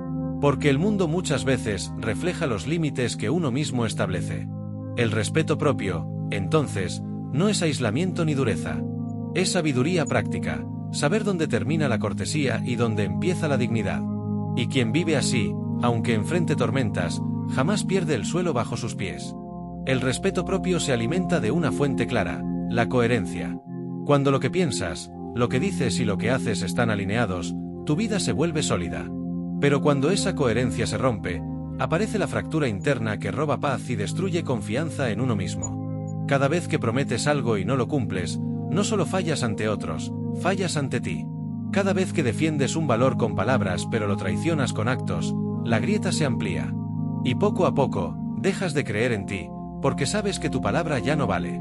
Porque el mundo muchas veces refleja los límites que uno mismo establece. El respeto propio, entonces, no es aislamiento ni dureza. Es sabiduría práctica, saber dónde termina la cortesía y dónde empieza la dignidad. Y quien vive así, aunque enfrente tormentas, jamás pierde el suelo bajo sus pies. El respeto propio se alimenta de una fuente clara, la coherencia. Cuando lo que piensas, lo que dices y lo que haces están alineados, tu vida se vuelve sólida. Pero cuando esa coherencia se rompe, aparece la fractura interna que roba paz y destruye confianza en uno mismo. Cada vez que prometes algo y no lo cumples, no solo fallas ante otros, fallas ante ti. Cada vez que defiendes un valor con palabras pero lo traicionas con actos, la grieta se amplía. Y poco a poco, dejas de creer en ti, porque sabes que tu palabra ya no vale.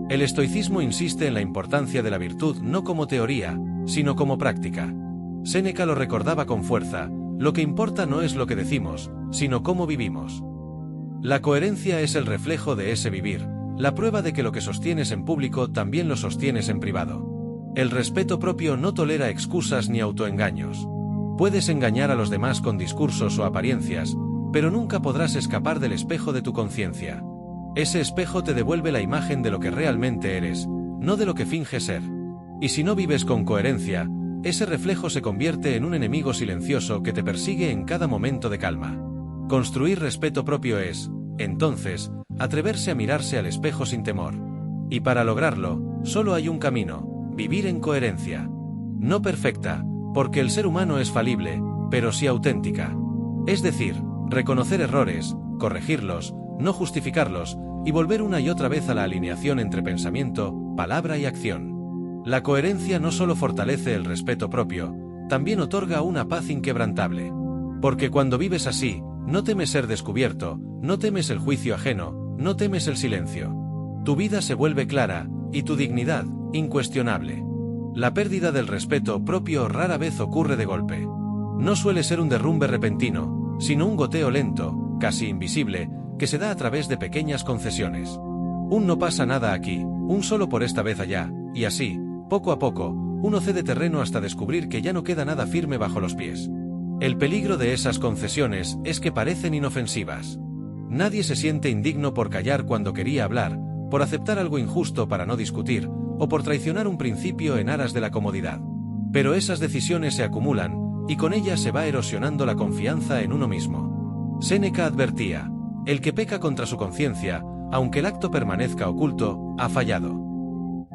El estoicismo insiste en la importancia de la virtud no como teoría, sino como práctica. Séneca lo recordaba con fuerza, lo que importa no es lo que decimos, sino cómo vivimos. La coherencia es el reflejo de ese vivir, la prueba de que lo que sostienes en público también lo sostienes en privado. El respeto propio no tolera excusas ni autoengaños. Puedes engañar a los demás con discursos o apariencias, pero nunca podrás escapar del espejo de tu conciencia. Ese espejo te devuelve la imagen de lo que realmente eres, no de lo que finges ser. Y si no vives con coherencia, ese reflejo se convierte en un enemigo silencioso que te persigue en cada momento de calma. Construir respeto propio es, entonces, atreverse a mirarse al espejo sin temor. Y para lograrlo, solo hay un camino, vivir en coherencia. No perfecta, porque el ser humano es falible, pero sí auténtica. Es decir, reconocer errores, corregirlos, no justificarlos, y volver una y otra vez a la alineación entre pensamiento, palabra y acción. La coherencia no solo fortalece el respeto propio, también otorga una paz inquebrantable. Porque cuando vives así, no temes ser descubierto, no temes el juicio ajeno, no temes el silencio. Tu vida se vuelve clara, y tu dignidad, incuestionable. La pérdida del respeto propio rara vez ocurre de golpe. No suele ser un derrumbe repentino, sino un goteo lento, casi invisible, que se da a través de pequeñas concesiones. Un no pasa nada aquí, un solo por esta vez allá, y así, poco a poco, uno cede terreno hasta descubrir que ya no queda nada firme bajo los pies. El peligro de esas concesiones es que parecen inofensivas. Nadie se siente indigno por callar cuando quería hablar, por aceptar algo injusto para no discutir, o por traicionar un principio en aras de la comodidad. Pero esas decisiones se acumulan, y con ellas se va erosionando la confianza en uno mismo. Séneca advertía, el que peca contra su conciencia, aunque el acto permanezca oculto, ha fallado.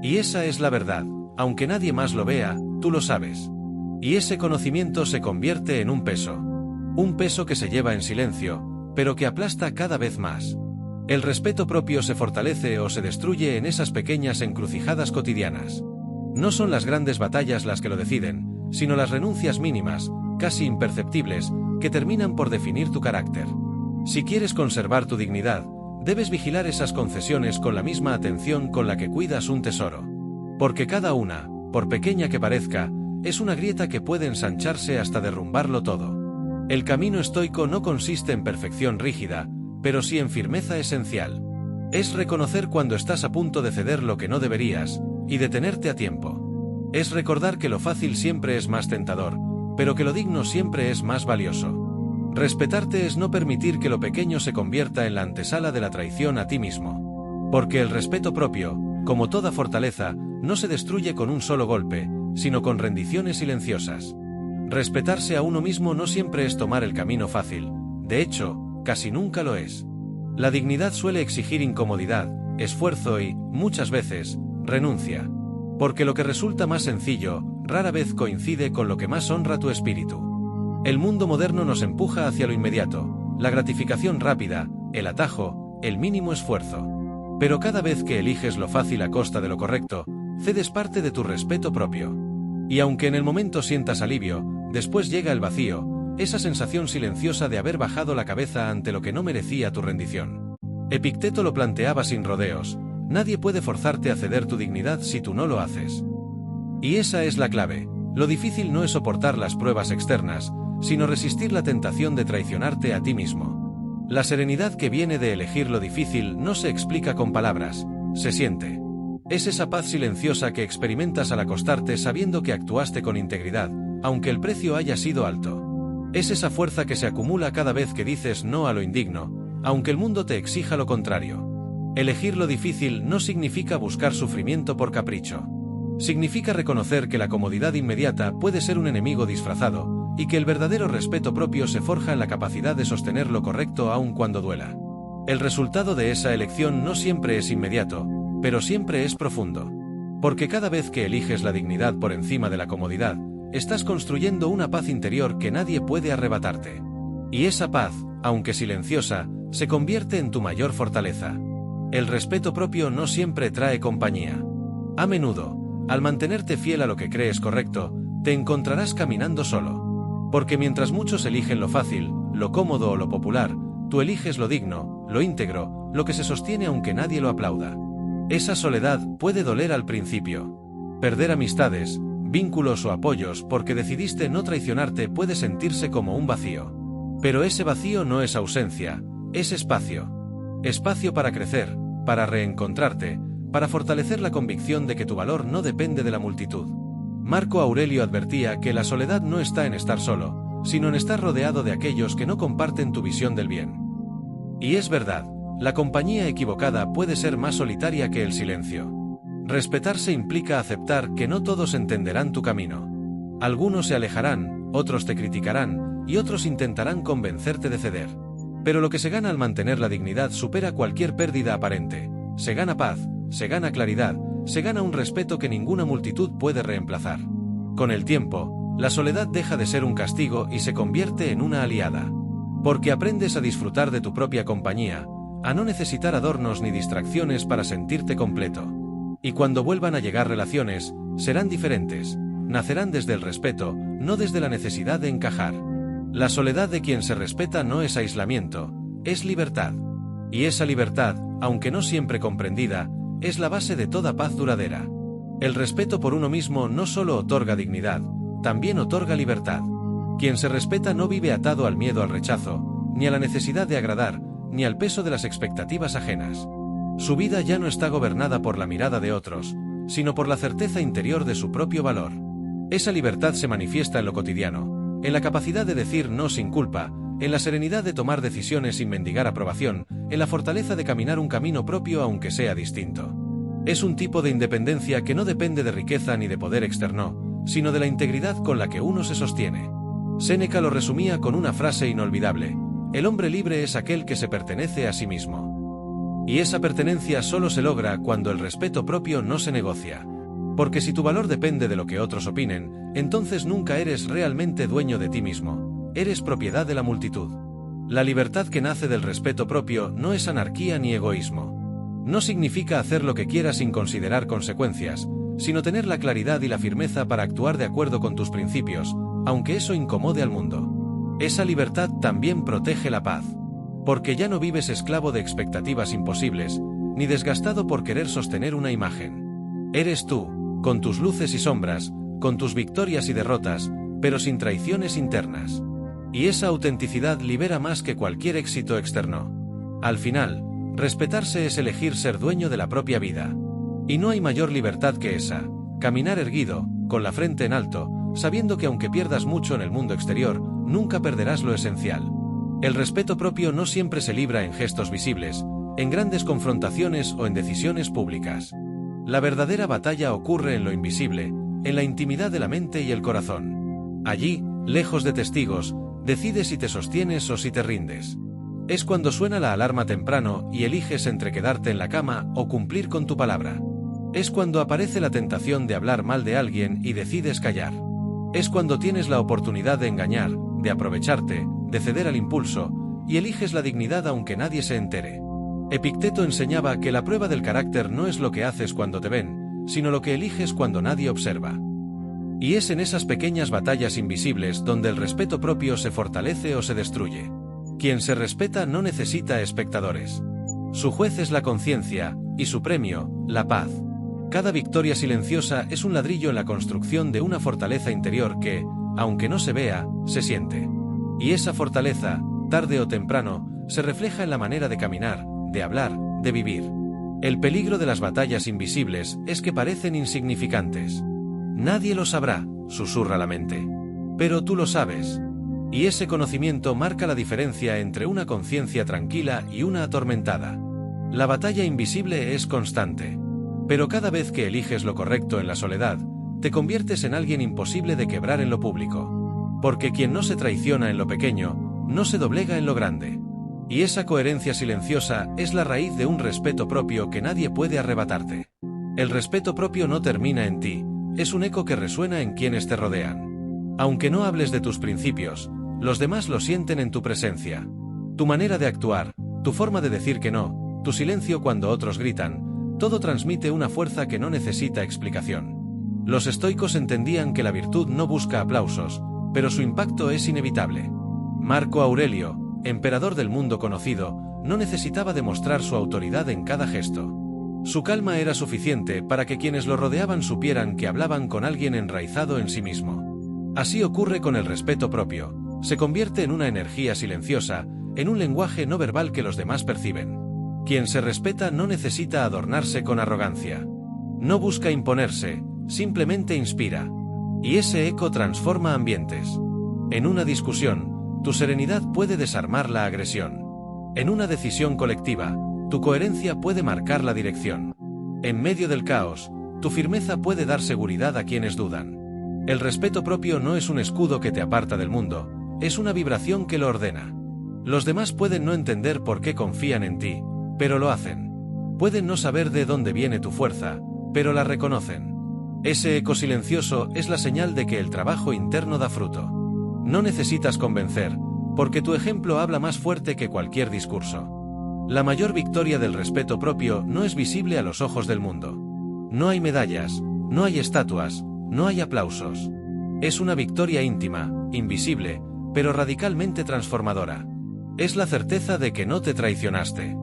Y esa es la verdad, aunque nadie más lo vea, tú lo sabes. Y ese conocimiento se convierte en un peso que se lleva en silencio, pero que aplasta cada vez más. El respeto propio se fortalece o se destruye en esas pequeñas encrucijadas cotidianas. No son las grandes batallas las que lo deciden, sino las renuncias mínimas, casi imperceptibles, que terminan por definir tu carácter. Si quieres conservar tu dignidad, debes vigilar esas concesiones con la misma atención con la que cuidas un tesoro. Porque cada una, por pequeña que parezca, es una grieta que puede ensancharse hasta derrumbarlo todo. El camino estoico no consiste en perfección rígida, pero sí en firmeza esencial. Es reconocer cuando estás a punto de ceder lo que no deberías, y detenerte a tiempo. Es recordar que lo fácil siempre es más tentador, pero que lo digno siempre es más valioso. Respetarte es no permitir que lo pequeño se convierta en la antesala de la traición a ti mismo. Porque el respeto propio, como toda fortaleza, no se destruye con un solo golpe, sino con rendiciones silenciosas. Respetarse a uno mismo no siempre es tomar el camino fácil, de hecho, casi nunca lo es. La dignidad suele exigir incomodidad, esfuerzo y, muchas veces, renuncia. Porque lo que resulta más sencillo, rara vez coincide con lo que más honra tu espíritu. El mundo moderno nos empuja hacia lo inmediato, la gratificación rápida, el atajo, el mínimo esfuerzo. Pero cada vez que eliges lo fácil a costa de lo correcto, cedes parte de tu respeto propio. Y aunque en el momento sientas alivio, después llega el vacío, esa sensación silenciosa de haber bajado la cabeza ante lo que no merecía tu rendición. Epicteto lo planteaba sin rodeos: nadie puede forzarte a ceder tu dignidad si tú no lo haces. Y esa es la clave. Lo difícil no es soportar las pruebas externas, sino resistir la tentación de traicionarte a ti mismo. La serenidad que viene de elegir lo difícil no se explica con palabras, se siente. Es esa paz silenciosa que experimentas al acostarte sabiendo que actuaste con integridad, aunque el precio haya sido alto. Es esa fuerza que se acumula cada vez que dices no a lo indigno, aunque el mundo te exija lo contrario. Elegir lo difícil no significa buscar sufrimiento por capricho. Significa reconocer que la comodidad inmediata puede ser un enemigo disfrazado, y que el verdadero respeto propio se forja en la capacidad de sostener lo correcto aun cuando duela. El resultado de esa elección no siempre es inmediato, pero siempre es profundo. Porque cada vez que eliges la dignidad por encima de la comodidad, estás construyendo una paz interior que nadie puede arrebatarte. Y esa paz, aunque silenciosa, se convierte en tu mayor fortaleza. El respeto propio no siempre trae compañía. A menudo, al mantenerte fiel a lo que crees correcto, te encontrarás caminando solo. Porque mientras muchos eligen lo fácil, lo cómodo o lo popular, tú eliges lo digno, lo íntegro, lo que se sostiene aunque nadie lo aplauda. Esa soledad puede doler al principio. Perder amistades, vínculos o apoyos porque decidiste no traicionarte puede sentirse como un vacío. Pero ese vacío no es ausencia, es espacio. Espacio para crecer, para reencontrarte, para fortalecer la convicción de que tu valor no depende de la multitud. Marco Aurelio advertía que la soledad no está en estar solo, sino en estar rodeado de aquellos que no comparten tu visión del bien. Y es verdad, la compañía equivocada puede ser más solitaria que el silencio. Respetarse implica aceptar que no todos entenderán tu camino. Algunos se alejarán, otros te criticarán, y otros intentarán convencerte de ceder. Pero lo que se gana al mantener la dignidad supera cualquier pérdida aparente. Se gana paz, se gana claridad, se gana un respeto que ninguna multitud puede reemplazar. Con el tiempo, la soledad deja de ser un castigo y se convierte en una aliada. Porque aprendes a disfrutar de tu propia compañía, a no necesitar adornos ni distracciones para sentirte completo. Y cuando vuelvan a llegar relaciones, serán diferentes, nacerán desde el respeto, no desde la necesidad de encajar. La soledad de quien se respeta no es aislamiento, es libertad. Y esa libertad, aunque no siempre comprendida, es la base de toda paz duradera. El respeto por uno mismo no solo otorga dignidad, también otorga libertad. Quien se respeta no vive atado al miedo al rechazo, ni a la necesidad de agradar, ni al peso de las expectativas ajenas. Su vida ya no está gobernada por la mirada de otros, sino por la certeza interior de su propio valor. Esa libertad se manifiesta en lo cotidiano, en la capacidad de decir no sin culpa, en la serenidad de tomar decisiones sin mendigar aprobación, en la fortaleza de caminar un camino propio aunque sea distinto. Es un tipo de independencia que no depende de riqueza ni de poder externo, sino de la integridad con la que uno se sostiene. Séneca lo resumía con una frase inolvidable: el hombre libre es aquel que se pertenece a sí mismo. Y esa pertenencia solo se logra cuando el respeto propio no se negocia. Porque si tu valor depende de lo que otros opinen, entonces nunca eres realmente dueño de ti mismo, eres propiedad de la multitud. La libertad que nace del respeto propio no es anarquía ni egoísmo. No significa hacer lo que quieras sin considerar consecuencias, sino tener la claridad y la firmeza para actuar de acuerdo con tus principios, aunque eso incomode al mundo. Esa libertad también protege la paz. Porque ya no vives esclavo de expectativas imposibles, ni desgastado por querer sostener una imagen. Eres tú, con tus luces y sombras, con tus victorias y derrotas, pero sin traiciones internas. Y esa autenticidad libera más que cualquier éxito externo. Al final, respetarse es elegir ser dueño de la propia vida. Y no hay mayor libertad que esa: caminar erguido, con la frente en alto, sabiendo que aunque pierdas mucho en el mundo exterior, nunca perderás lo esencial. El respeto propio no siempre se libra en gestos visibles, en grandes confrontaciones o en decisiones públicas. La verdadera batalla ocurre en lo invisible, en la intimidad de la mente y el corazón. Allí, lejos de testigos, decides si te sostienes o si te rindes. Es cuando suena la alarma temprano y eliges entre quedarte en la cama o cumplir con tu palabra. Es cuando aparece la tentación de hablar mal de alguien y decides callar. Es cuando tienes la oportunidad de engañar, de aprovecharte, de ceder al impulso, y eliges la dignidad aunque nadie se entere. Epicteto enseñaba que la prueba del carácter no es lo que haces cuando te ven, sino lo que eliges cuando nadie observa. Y es en esas pequeñas batallas invisibles donde el respeto propio se fortalece o se destruye. Quien se respeta no necesita espectadores. Su juez es la conciencia, y su premio, la paz. Cada victoria silenciosa es un ladrillo en la construcción de una fortaleza interior que, aunque no se vea, se siente. Y esa fortaleza, tarde o temprano, se refleja en la manera de caminar, de hablar, de vivir. El peligro de las batallas invisibles es que parecen insignificantes. Nadie lo sabrá, susurra la mente. Pero tú lo sabes. Y ese conocimiento marca la diferencia entre una conciencia tranquila y una atormentada. La batalla invisible es constante. Pero cada vez que eliges lo correcto en la soledad, te conviertes en alguien imposible de quebrar en lo público. Porque quien no se traiciona en lo pequeño, no se doblega en lo grande. Y esa coherencia silenciosa es la raíz de un respeto propio que nadie puede arrebatarte. El respeto propio no termina en ti, es un eco que resuena en quienes te rodean. Aunque no hables de tus principios, los demás lo sienten en tu presencia. Tu manera de actuar, tu forma de decir que no, tu silencio cuando otros gritan, todo transmite una fuerza que no necesita explicación. Los estoicos entendían que la virtud no busca aplausos, pero su impacto es inevitable. Marco Aurelio, emperador del mundo conocido, no necesitaba demostrar su autoridad en cada gesto. Su calma era suficiente para que quienes lo rodeaban supieran que hablaban con alguien enraizado en sí mismo. Así ocurre con el respeto propio. Se convierte en una energía silenciosa, en un lenguaje no verbal que los demás perciben. Quien se respeta no necesita adornarse con arrogancia. No busca imponerse, simplemente inspira. Y ese eco transforma ambientes. En una discusión, tu serenidad puede desarmar la agresión. En una decisión colectiva, tu coherencia puede marcar la dirección. En medio del caos, tu firmeza puede dar seguridad a quienes dudan. El respeto propio no es un escudo que te aparta del mundo, es una vibración que lo ordena. Los demás pueden no entender por qué confían en ti, pero lo hacen. Pueden no saber de dónde viene tu fuerza, pero la reconocen. Ese eco silencioso es la señal de que el trabajo interno da fruto. No necesitas convencer, porque tu ejemplo habla más fuerte que cualquier discurso. La mayor victoria del respeto propio no es visible a los ojos del mundo. No hay medallas, no hay estatuas, no hay aplausos. Es una victoria íntima, invisible, pero radicalmente transformadora. Es la certeza de que no te traicionaste.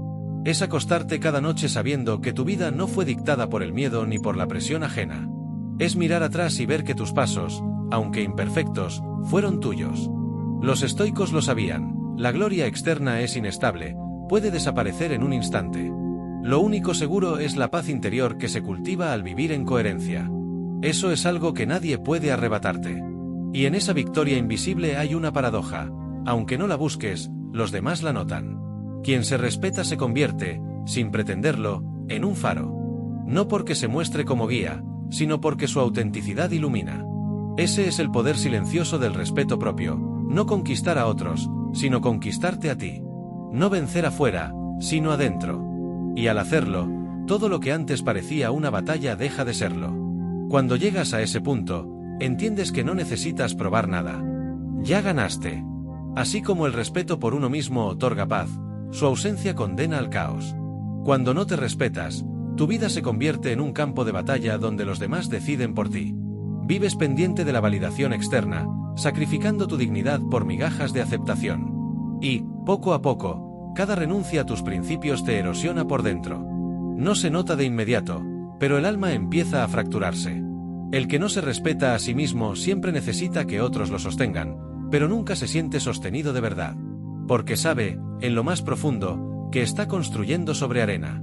Es acostarte cada noche sabiendo que tu vida no fue dictada por el miedo ni por la presión ajena. Es mirar atrás y ver que tus pasos, aunque imperfectos, fueron tuyos. Los estoicos lo sabían, la gloria externa es inestable, puede desaparecer en un instante. Lo único seguro es la paz interior que se cultiva al vivir en coherencia. Eso es algo que nadie puede arrebatarte. Y en esa victoria invisible hay una paradoja: aunque no la busques, los demás la notan. Quien se respeta se convierte, sin pretenderlo, en un faro. No porque se muestre como guía, sino porque su autenticidad ilumina. Ese es el poder silencioso del respeto propio: no conquistar a otros, sino conquistarte a ti. No vencer afuera, sino adentro. Y al hacerlo, todo lo que antes parecía una batalla deja de serlo. Cuando llegas a ese punto, entiendes que no necesitas probar nada. Ya ganaste. Así como el respeto por uno mismo otorga paz, su ausencia condena al caos. Cuando no te respetas, tu vida se convierte en un campo de batalla donde los demás deciden por ti. Vives pendiente de la validación externa, sacrificando tu dignidad por migajas de aceptación. Y, poco a poco, cada renuncia a tus principios te erosiona por dentro. No se nota de inmediato, pero el alma empieza a fracturarse. El que no se respeta a sí mismo siempre necesita que otros lo sostengan, pero nunca se siente sostenido de verdad. Porque sabe, en lo más profundo, que está construyendo sobre arena.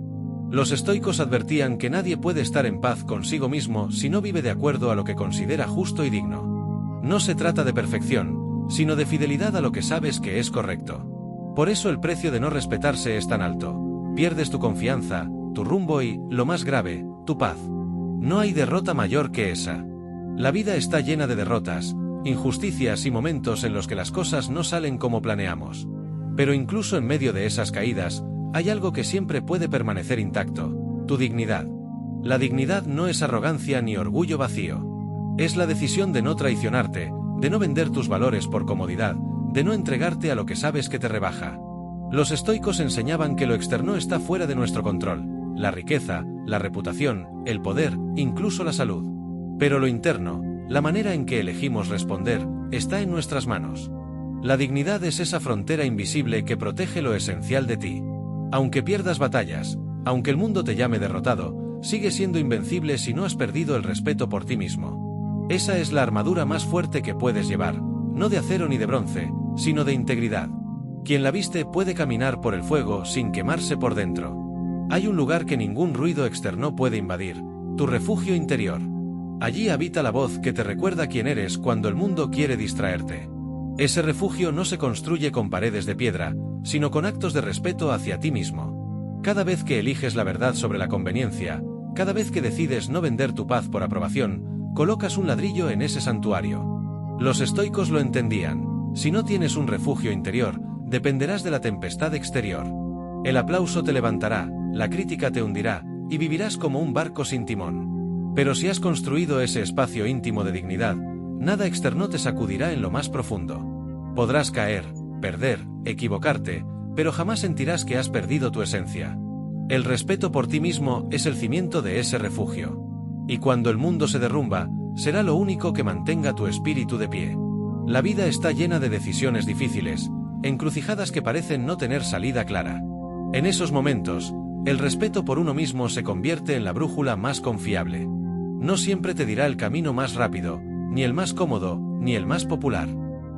Los estoicos advertían que nadie puede estar en paz consigo mismo si no vive de acuerdo a lo que considera justo y digno. No se trata de perfección, sino de fidelidad a lo que sabes que es correcto. Por eso el precio de no respetarse es tan alto. Pierdes tu confianza, tu rumbo y, lo más grave, tu paz. No hay derrota mayor que esa. La vida está llena de derrotas, injusticias y momentos en los que las cosas no salen como planeamos. Pero incluso en medio de esas caídas, hay algo que siempre puede permanecer intacto: tu dignidad. La dignidad no es arrogancia ni orgullo vacío. Es la decisión de no traicionarte, de no vender tus valores por comodidad, de no entregarte a lo que sabes que te rebaja. Los estoicos enseñaban que lo externo está fuera de nuestro control: la riqueza, la reputación, el poder, incluso la salud. Pero lo interno, la manera en que elegimos responder, está en nuestras manos. La dignidad es esa frontera invisible que protege lo esencial de ti. Aunque pierdas batallas, aunque el mundo te llame derrotado, sigues siendo invencible si no has perdido el respeto por ti mismo. Esa es la armadura más fuerte que puedes llevar, no de acero ni de bronce, sino de integridad. Quien la viste puede caminar por el fuego sin quemarse por dentro. Hay un lugar que ningún ruido externo puede invadir: tu refugio interior. Allí habita la voz que te recuerda quién eres cuando el mundo quiere distraerte. Ese refugio no se construye con paredes de piedra, sino con actos de respeto hacia ti mismo. Cada vez que eliges la verdad sobre la conveniencia, cada vez que decides no vender tu paz por aprobación, colocas un ladrillo en ese santuario. Los estoicos lo entendían: si no tienes un refugio interior, dependerás de la tempestad exterior. El aplauso te levantará, la crítica te hundirá, y vivirás como un barco sin timón. Pero si has construido ese espacio íntimo de dignidad, nada externo te sacudirá en lo más profundo. Podrás caer, perder, equivocarte, pero jamás sentirás que has perdido tu esencia. El respeto por ti mismo es el cimiento de ese refugio. Y cuando el mundo se derrumba, será lo único que mantenga tu espíritu de pie. La vida está llena de decisiones difíciles, encrucijadas que parecen no tener salida clara. En esos momentos, el respeto por uno mismo se convierte en la brújula más confiable. No siempre te dirá el camino más rápido, ni el más cómodo, ni el más popular.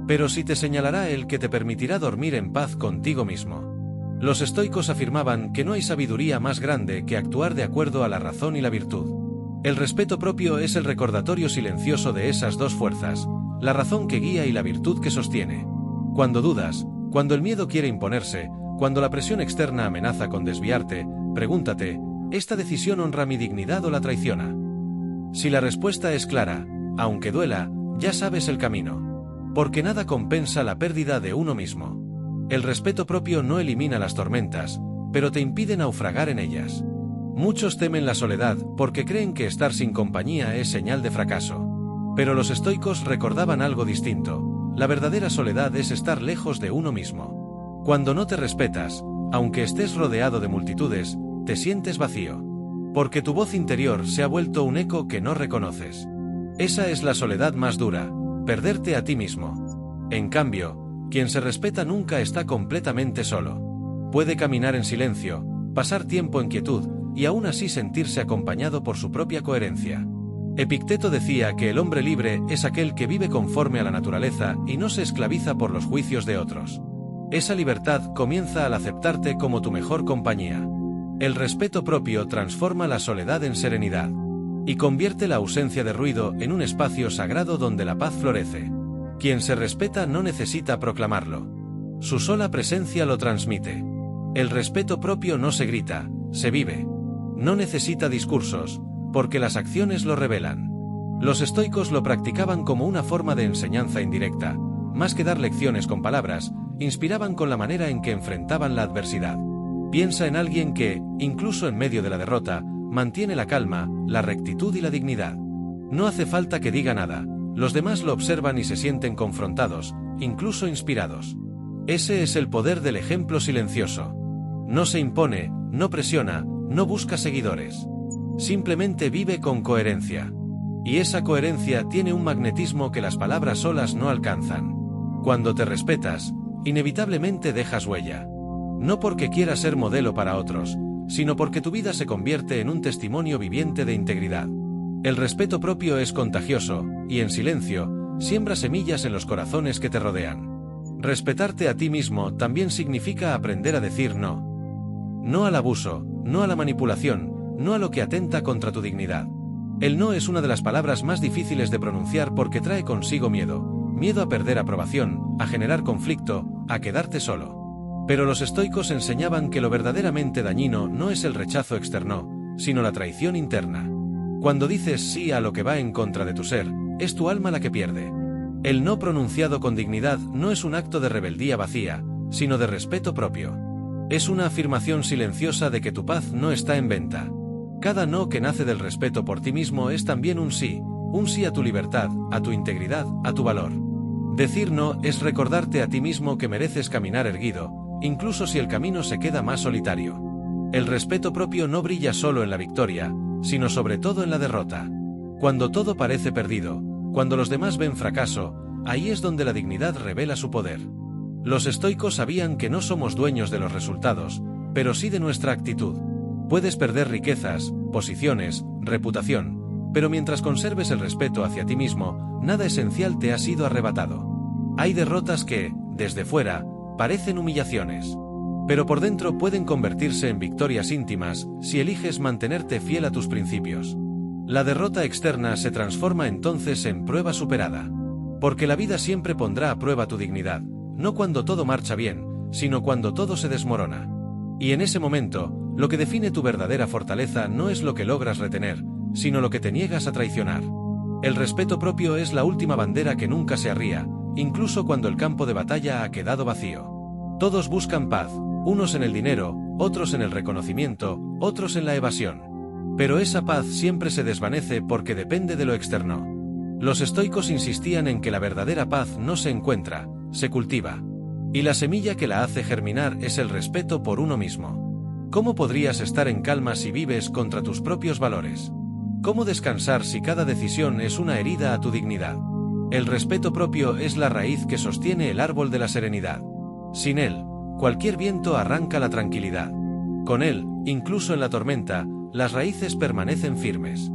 Pero sí te señalará el que te permitirá dormir en paz contigo mismo. Los estoicos afirmaban que no hay sabiduría más grande que actuar de acuerdo a la razón y la virtud. El respeto propio es el recordatorio silencioso de esas dos fuerzas: la razón que guía y la virtud que sostiene. Cuando dudas, cuando el miedo quiere imponerse, cuando la presión externa amenaza con desviarte, pregúntate: ¿esta decisión honra mi dignidad o la traiciona? Si la respuesta es clara, aunque duela, ya sabes el camino. Porque nada compensa la pérdida de uno mismo. El respeto propio no elimina las tormentas, pero te impide naufragar en ellas. Muchos temen la soledad porque creen que estar sin compañía es señal de fracaso. Pero los estoicos recordaban algo distinto: la verdadera soledad es estar lejos de uno mismo. Cuando no te respetas, aunque estés rodeado de multitudes, te sientes vacío. Porque tu voz interior se ha vuelto un eco que no reconoces. Esa es la soledad más dura: perderte a ti mismo. En cambio, quien se respeta nunca está completamente solo. Puede caminar en silencio, pasar tiempo en quietud, y aún así sentirse acompañado por su propia coherencia. Epicteto decía que el hombre libre es aquel que vive conforme a la naturaleza y no se esclaviza por los juicios de otros. Esa libertad comienza al aceptarte como tu mejor compañía. El respeto propio transforma la soledad en serenidad y convierte la ausencia de ruido en un espacio sagrado donde la paz florece. Quien se respeta no necesita proclamarlo. Su sola presencia lo transmite. El respeto propio no se grita, se vive. No necesita discursos, porque las acciones lo revelan. Los estoicos lo practicaban como una forma de enseñanza indirecta. Más que dar lecciones con palabras, inspiraban con la manera en que enfrentaban la adversidad. Piensa en alguien que, incluso en medio de la derrota, mantiene la calma, la rectitud y la dignidad. No hace falta que diga nada, los demás lo observan y se sienten confrontados, incluso inspirados. Ese es el poder del ejemplo silencioso. No se impone, no presiona, no busca seguidores. Simplemente vive con coherencia. Y esa coherencia tiene un magnetismo que las palabras solas no alcanzan. Cuando te respetas, inevitablemente dejas huella. No porque quieras ser modelo para otros, sino porque tu vida se convierte en un testimonio viviente de integridad. El respeto propio es contagioso, y en silencio, siembra semillas en los corazones que te rodean. Respetarte a ti mismo también significa aprender a decir no. No al abuso, no a la manipulación, no a lo que atenta contra tu dignidad. El no es una de las palabras más difíciles de pronunciar porque trae consigo miedo. Miedo a perder aprobación, a generar conflicto, a quedarte solo. Pero los estoicos enseñaban que lo verdaderamente dañino no es el rechazo externo, sino la traición interna. Cuando dices sí a lo que va en contra de tu ser, es tu alma la que pierde. El no pronunciado con dignidad no es un acto de rebeldía vacía, sino de respeto propio. Es una afirmación silenciosa de que tu paz no está en venta. Cada no que nace del respeto por ti mismo es también un sí a tu libertad, a tu integridad, a tu valor. Decir no es recordarte a ti mismo que mereces caminar erguido, incluso si el camino se queda más solitario. El respeto propio no brilla solo en la victoria, sino sobre todo en la derrota. Cuando todo parece perdido, cuando los demás ven fracaso, ahí es donde la dignidad revela su poder. Los estoicos sabían que no somos dueños de los resultados, pero sí de nuestra actitud. Puedes perder riquezas, posiciones, reputación, pero mientras conserves el respeto hacia ti mismo, nada esencial te ha sido arrebatado. Hay derrotas que, desde fuera, parecen humillaciones, pero por dentro pueden convertirse en victorias íntimas si eliges mantenerte fiel a tus principios. La derrota externa se transforma entonces en prueba superada. Porque la vida siempre pondrá a prueba tu dignidad, no cuando todo marcha bien, sino cuando todo se desmorona. Y en ese momento, lo que define tu verdadera fortaleza no es lo que logras retener, sino lo que te niegas a traicionar. El respeto propio es la última bandera que nunca se arría, incluso cuando el campo de batalla ha quedado vacío. Todos buscan paz, unos en el dinero, otros en el reconocimiento, otros en la evasión. Pero esa paz siempre se desvanece porque depende de lo externo. Los estoicos insistían en que la verdadera paz no se encuentra, se cultiva. Y la semilla que la hace germinar es el respeto por uno mismo. ¿Cómo podrías estar en calma si vives contra tus propios valores? ¿Cómo descansar si cada decisión es una herida a tu dignidad? El respeto propio es la raíz que sostiene el árbol de la serenidad. Sin él, cualquier viento arranca la tranquilidad. Con él, incluso en la tormenta, las raíces permanecen firmes.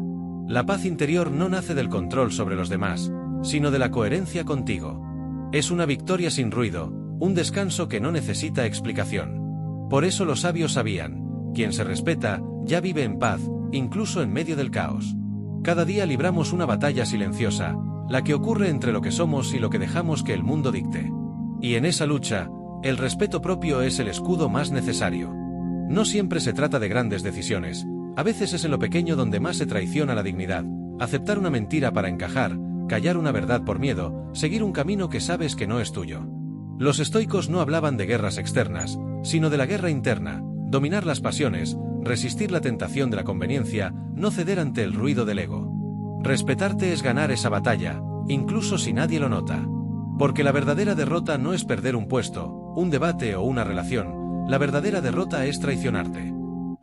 La paz interior no nace del control sobre los demás, sino de la coherencia contigo. Es una victoria sin ruido, un descanso que no necesita explicación. Por eso los sabios sabían, quien se respeta, ya vive en paz, incluso en medio del caos. Cada día libramos una batalla silenciosa, la que ocurre entre lo que somos y lo que dejamos que el mundo dicte. Y en esa lucha, el respeto propio es el escudo más necesario. No siempre se trata de grandes decisiones, a veces es en lo pequeño donde más se traiciona la dignidad, aceptar una mentira para encajar, callar una verdad por miedo, seguir un camino que sabes que no es tuyo. Los estoicos no hablaban de guerras externas, sino de la guerra interna, dominar las pasiones, resistir la tentación de la conveniencia, no ceder ante el ruido del ego. Respetarte es ganar esa batalla, incluso si nadie lo nota. Porque la verdadera derrota no es perder un puesto, un debate o una relación, la verdadera derrota es traicionarte.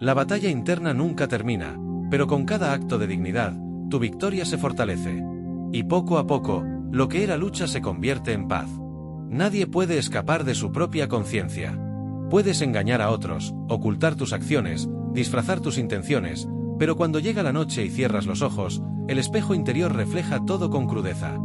La batalla interna nunca termina, pero con cada acto de dignidad, tu victoria se fortalece. Y poco a poco, lo que era lucha se convierte en paz. Nadie puede escapar de su propia conciencia. Puedes engañar a otros, ocultar tus acciones, disfrazar tus intenciones, pero cuando llega la noche y cierras los ojos, el espejo interior refleja todo con crudeza.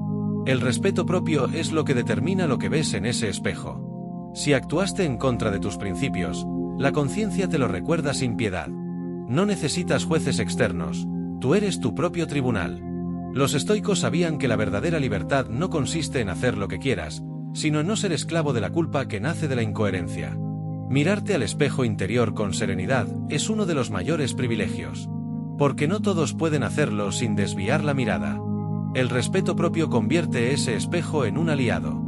El respeto propio es lo que determina lo que ves en ese espejo. Si actuaste en contra de tus principios, la conciencia te lo recuerda sin piedad. No necesitas jueces externos, tú eres tu propio tribunal. Los estoicos sabían que la verdadera libertad no consiste en hacer lo que quieras, sino en no ser esclavo de la culpa que nace de la incoherencia. Mirarte al espejo interior con serenidad es uno de los mayores privilegios. Porque no todos pueden hacerlo sin desviar la mirada. El respeto propio convierte ese espejo en un aliado.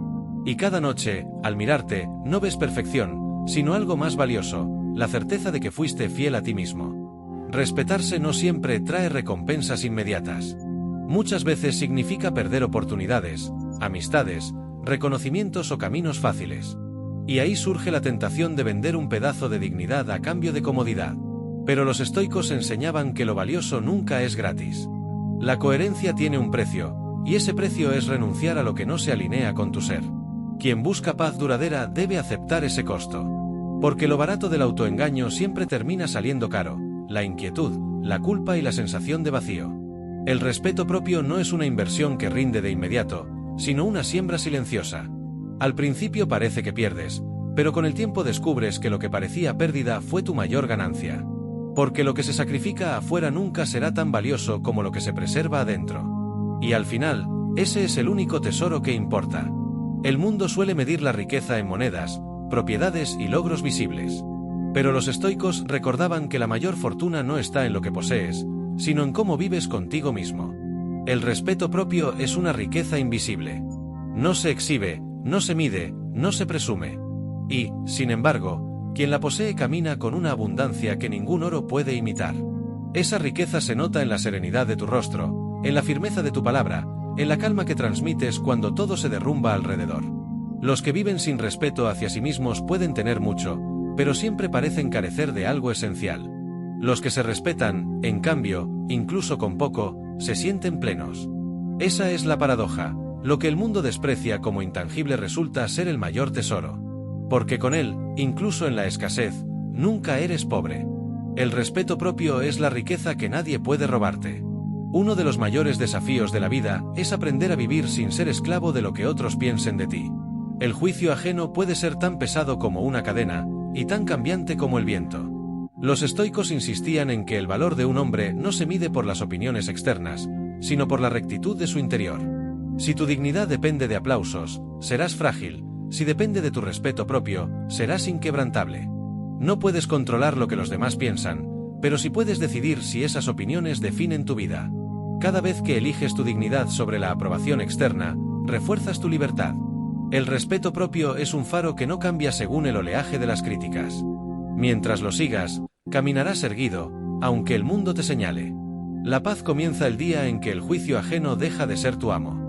Y cada noche, al mirarte, no ves perfección, sino algo más valioso, la certeza de que fuiste fiel a ti mismo. Respetarse no siempre trae recompensas inmediatas. Muchas veces significa perder oportunidades, amistades, reconocimientos o caminos fáciles. Y ahí surge la tentación de vender un pedazo de dignidad a cambio de comodidad. Pero los estoicos enseñaban que lo valioso nunca es gratis. La coherencia tiene un precio, y ese precio es renunciar a lo que no se alinea con tu ser. Quien busca paz duradera debe aceptar ese costo. Porque lo barato del autoengaño siempre termina saliendo caro, la inquietud, la culpa y la sensación de vacío. El respeto propio no es una inversión que rinde de inmediato, sino una siembra silenciosa. Al principio parece que pierdes, pero con el tiempo descubres que lo que parecía pérdida fue tu mayor ganancia. Porque lo que se sacrifica afuera nunca será tan valioso como lo que se preserva adentro. Y al final, ese es el único tesoro que importa. El mundo suele medir la riqueza en monedas, propiedades y logros visibles. Pero los estoicos recordaban que la mayor fortuna no está en lo que posees, sino en cómo vives contigo mismo. El respeto propio es una riqueza invisible. No se exhibe, no se mide, no se presume. Y, sin embargo, quien la posee camina con una abundancia que ningún oro puede imitar. Esa riqueza se nota en la serenidad de tu rostro, en la firmeza de tu palabra, en la calma que transmites cuando todo se derrumba alrededor. Los que viven sin respeto hacia sí mismos pueden tener mucho, pero siempre parecen carecer de algo esencial. Los que se respetan, en cambio, incluso con poco, se sienten plenos. Esa es la paradoja. Lo que el mundo desprecia como intangible resulta ser el mayor tesoro. Porque con él, incluso en la escasez, nunca eres pobre. El respeto propio es la riqueza que nadie puede robarte. Uno de los mayores desafíos de la vida es aprender a vivir sin ser esclavo de lo que otros piensen de ti. El juicio ajeno puede ser tan pesado como una cadena, y tan cambiante como el viento. Los estoicos insistían en que el valor de un hombre no se mide por las opiniones externas, sino por la rectitud de su interior. Si tu dignidad depende de aplausos, serás frágil. Si depende de tu respeto propio, serás inquebrantable. No puedes controlar lo que los demás piensan, pero sí puedes decidir si esas opiniones definen tu vida. Cada vez que eliges tu dignidad sobre la aprobación externa, refuerzas tu libertad. El respeto propio es un faro que no cambia según el oleaje de las críticas. Mientras lo sigas, caminarás erguido, aunque el mundo te señale. La paz comienza el día en que el juicio ajeno deja de ser tu amo.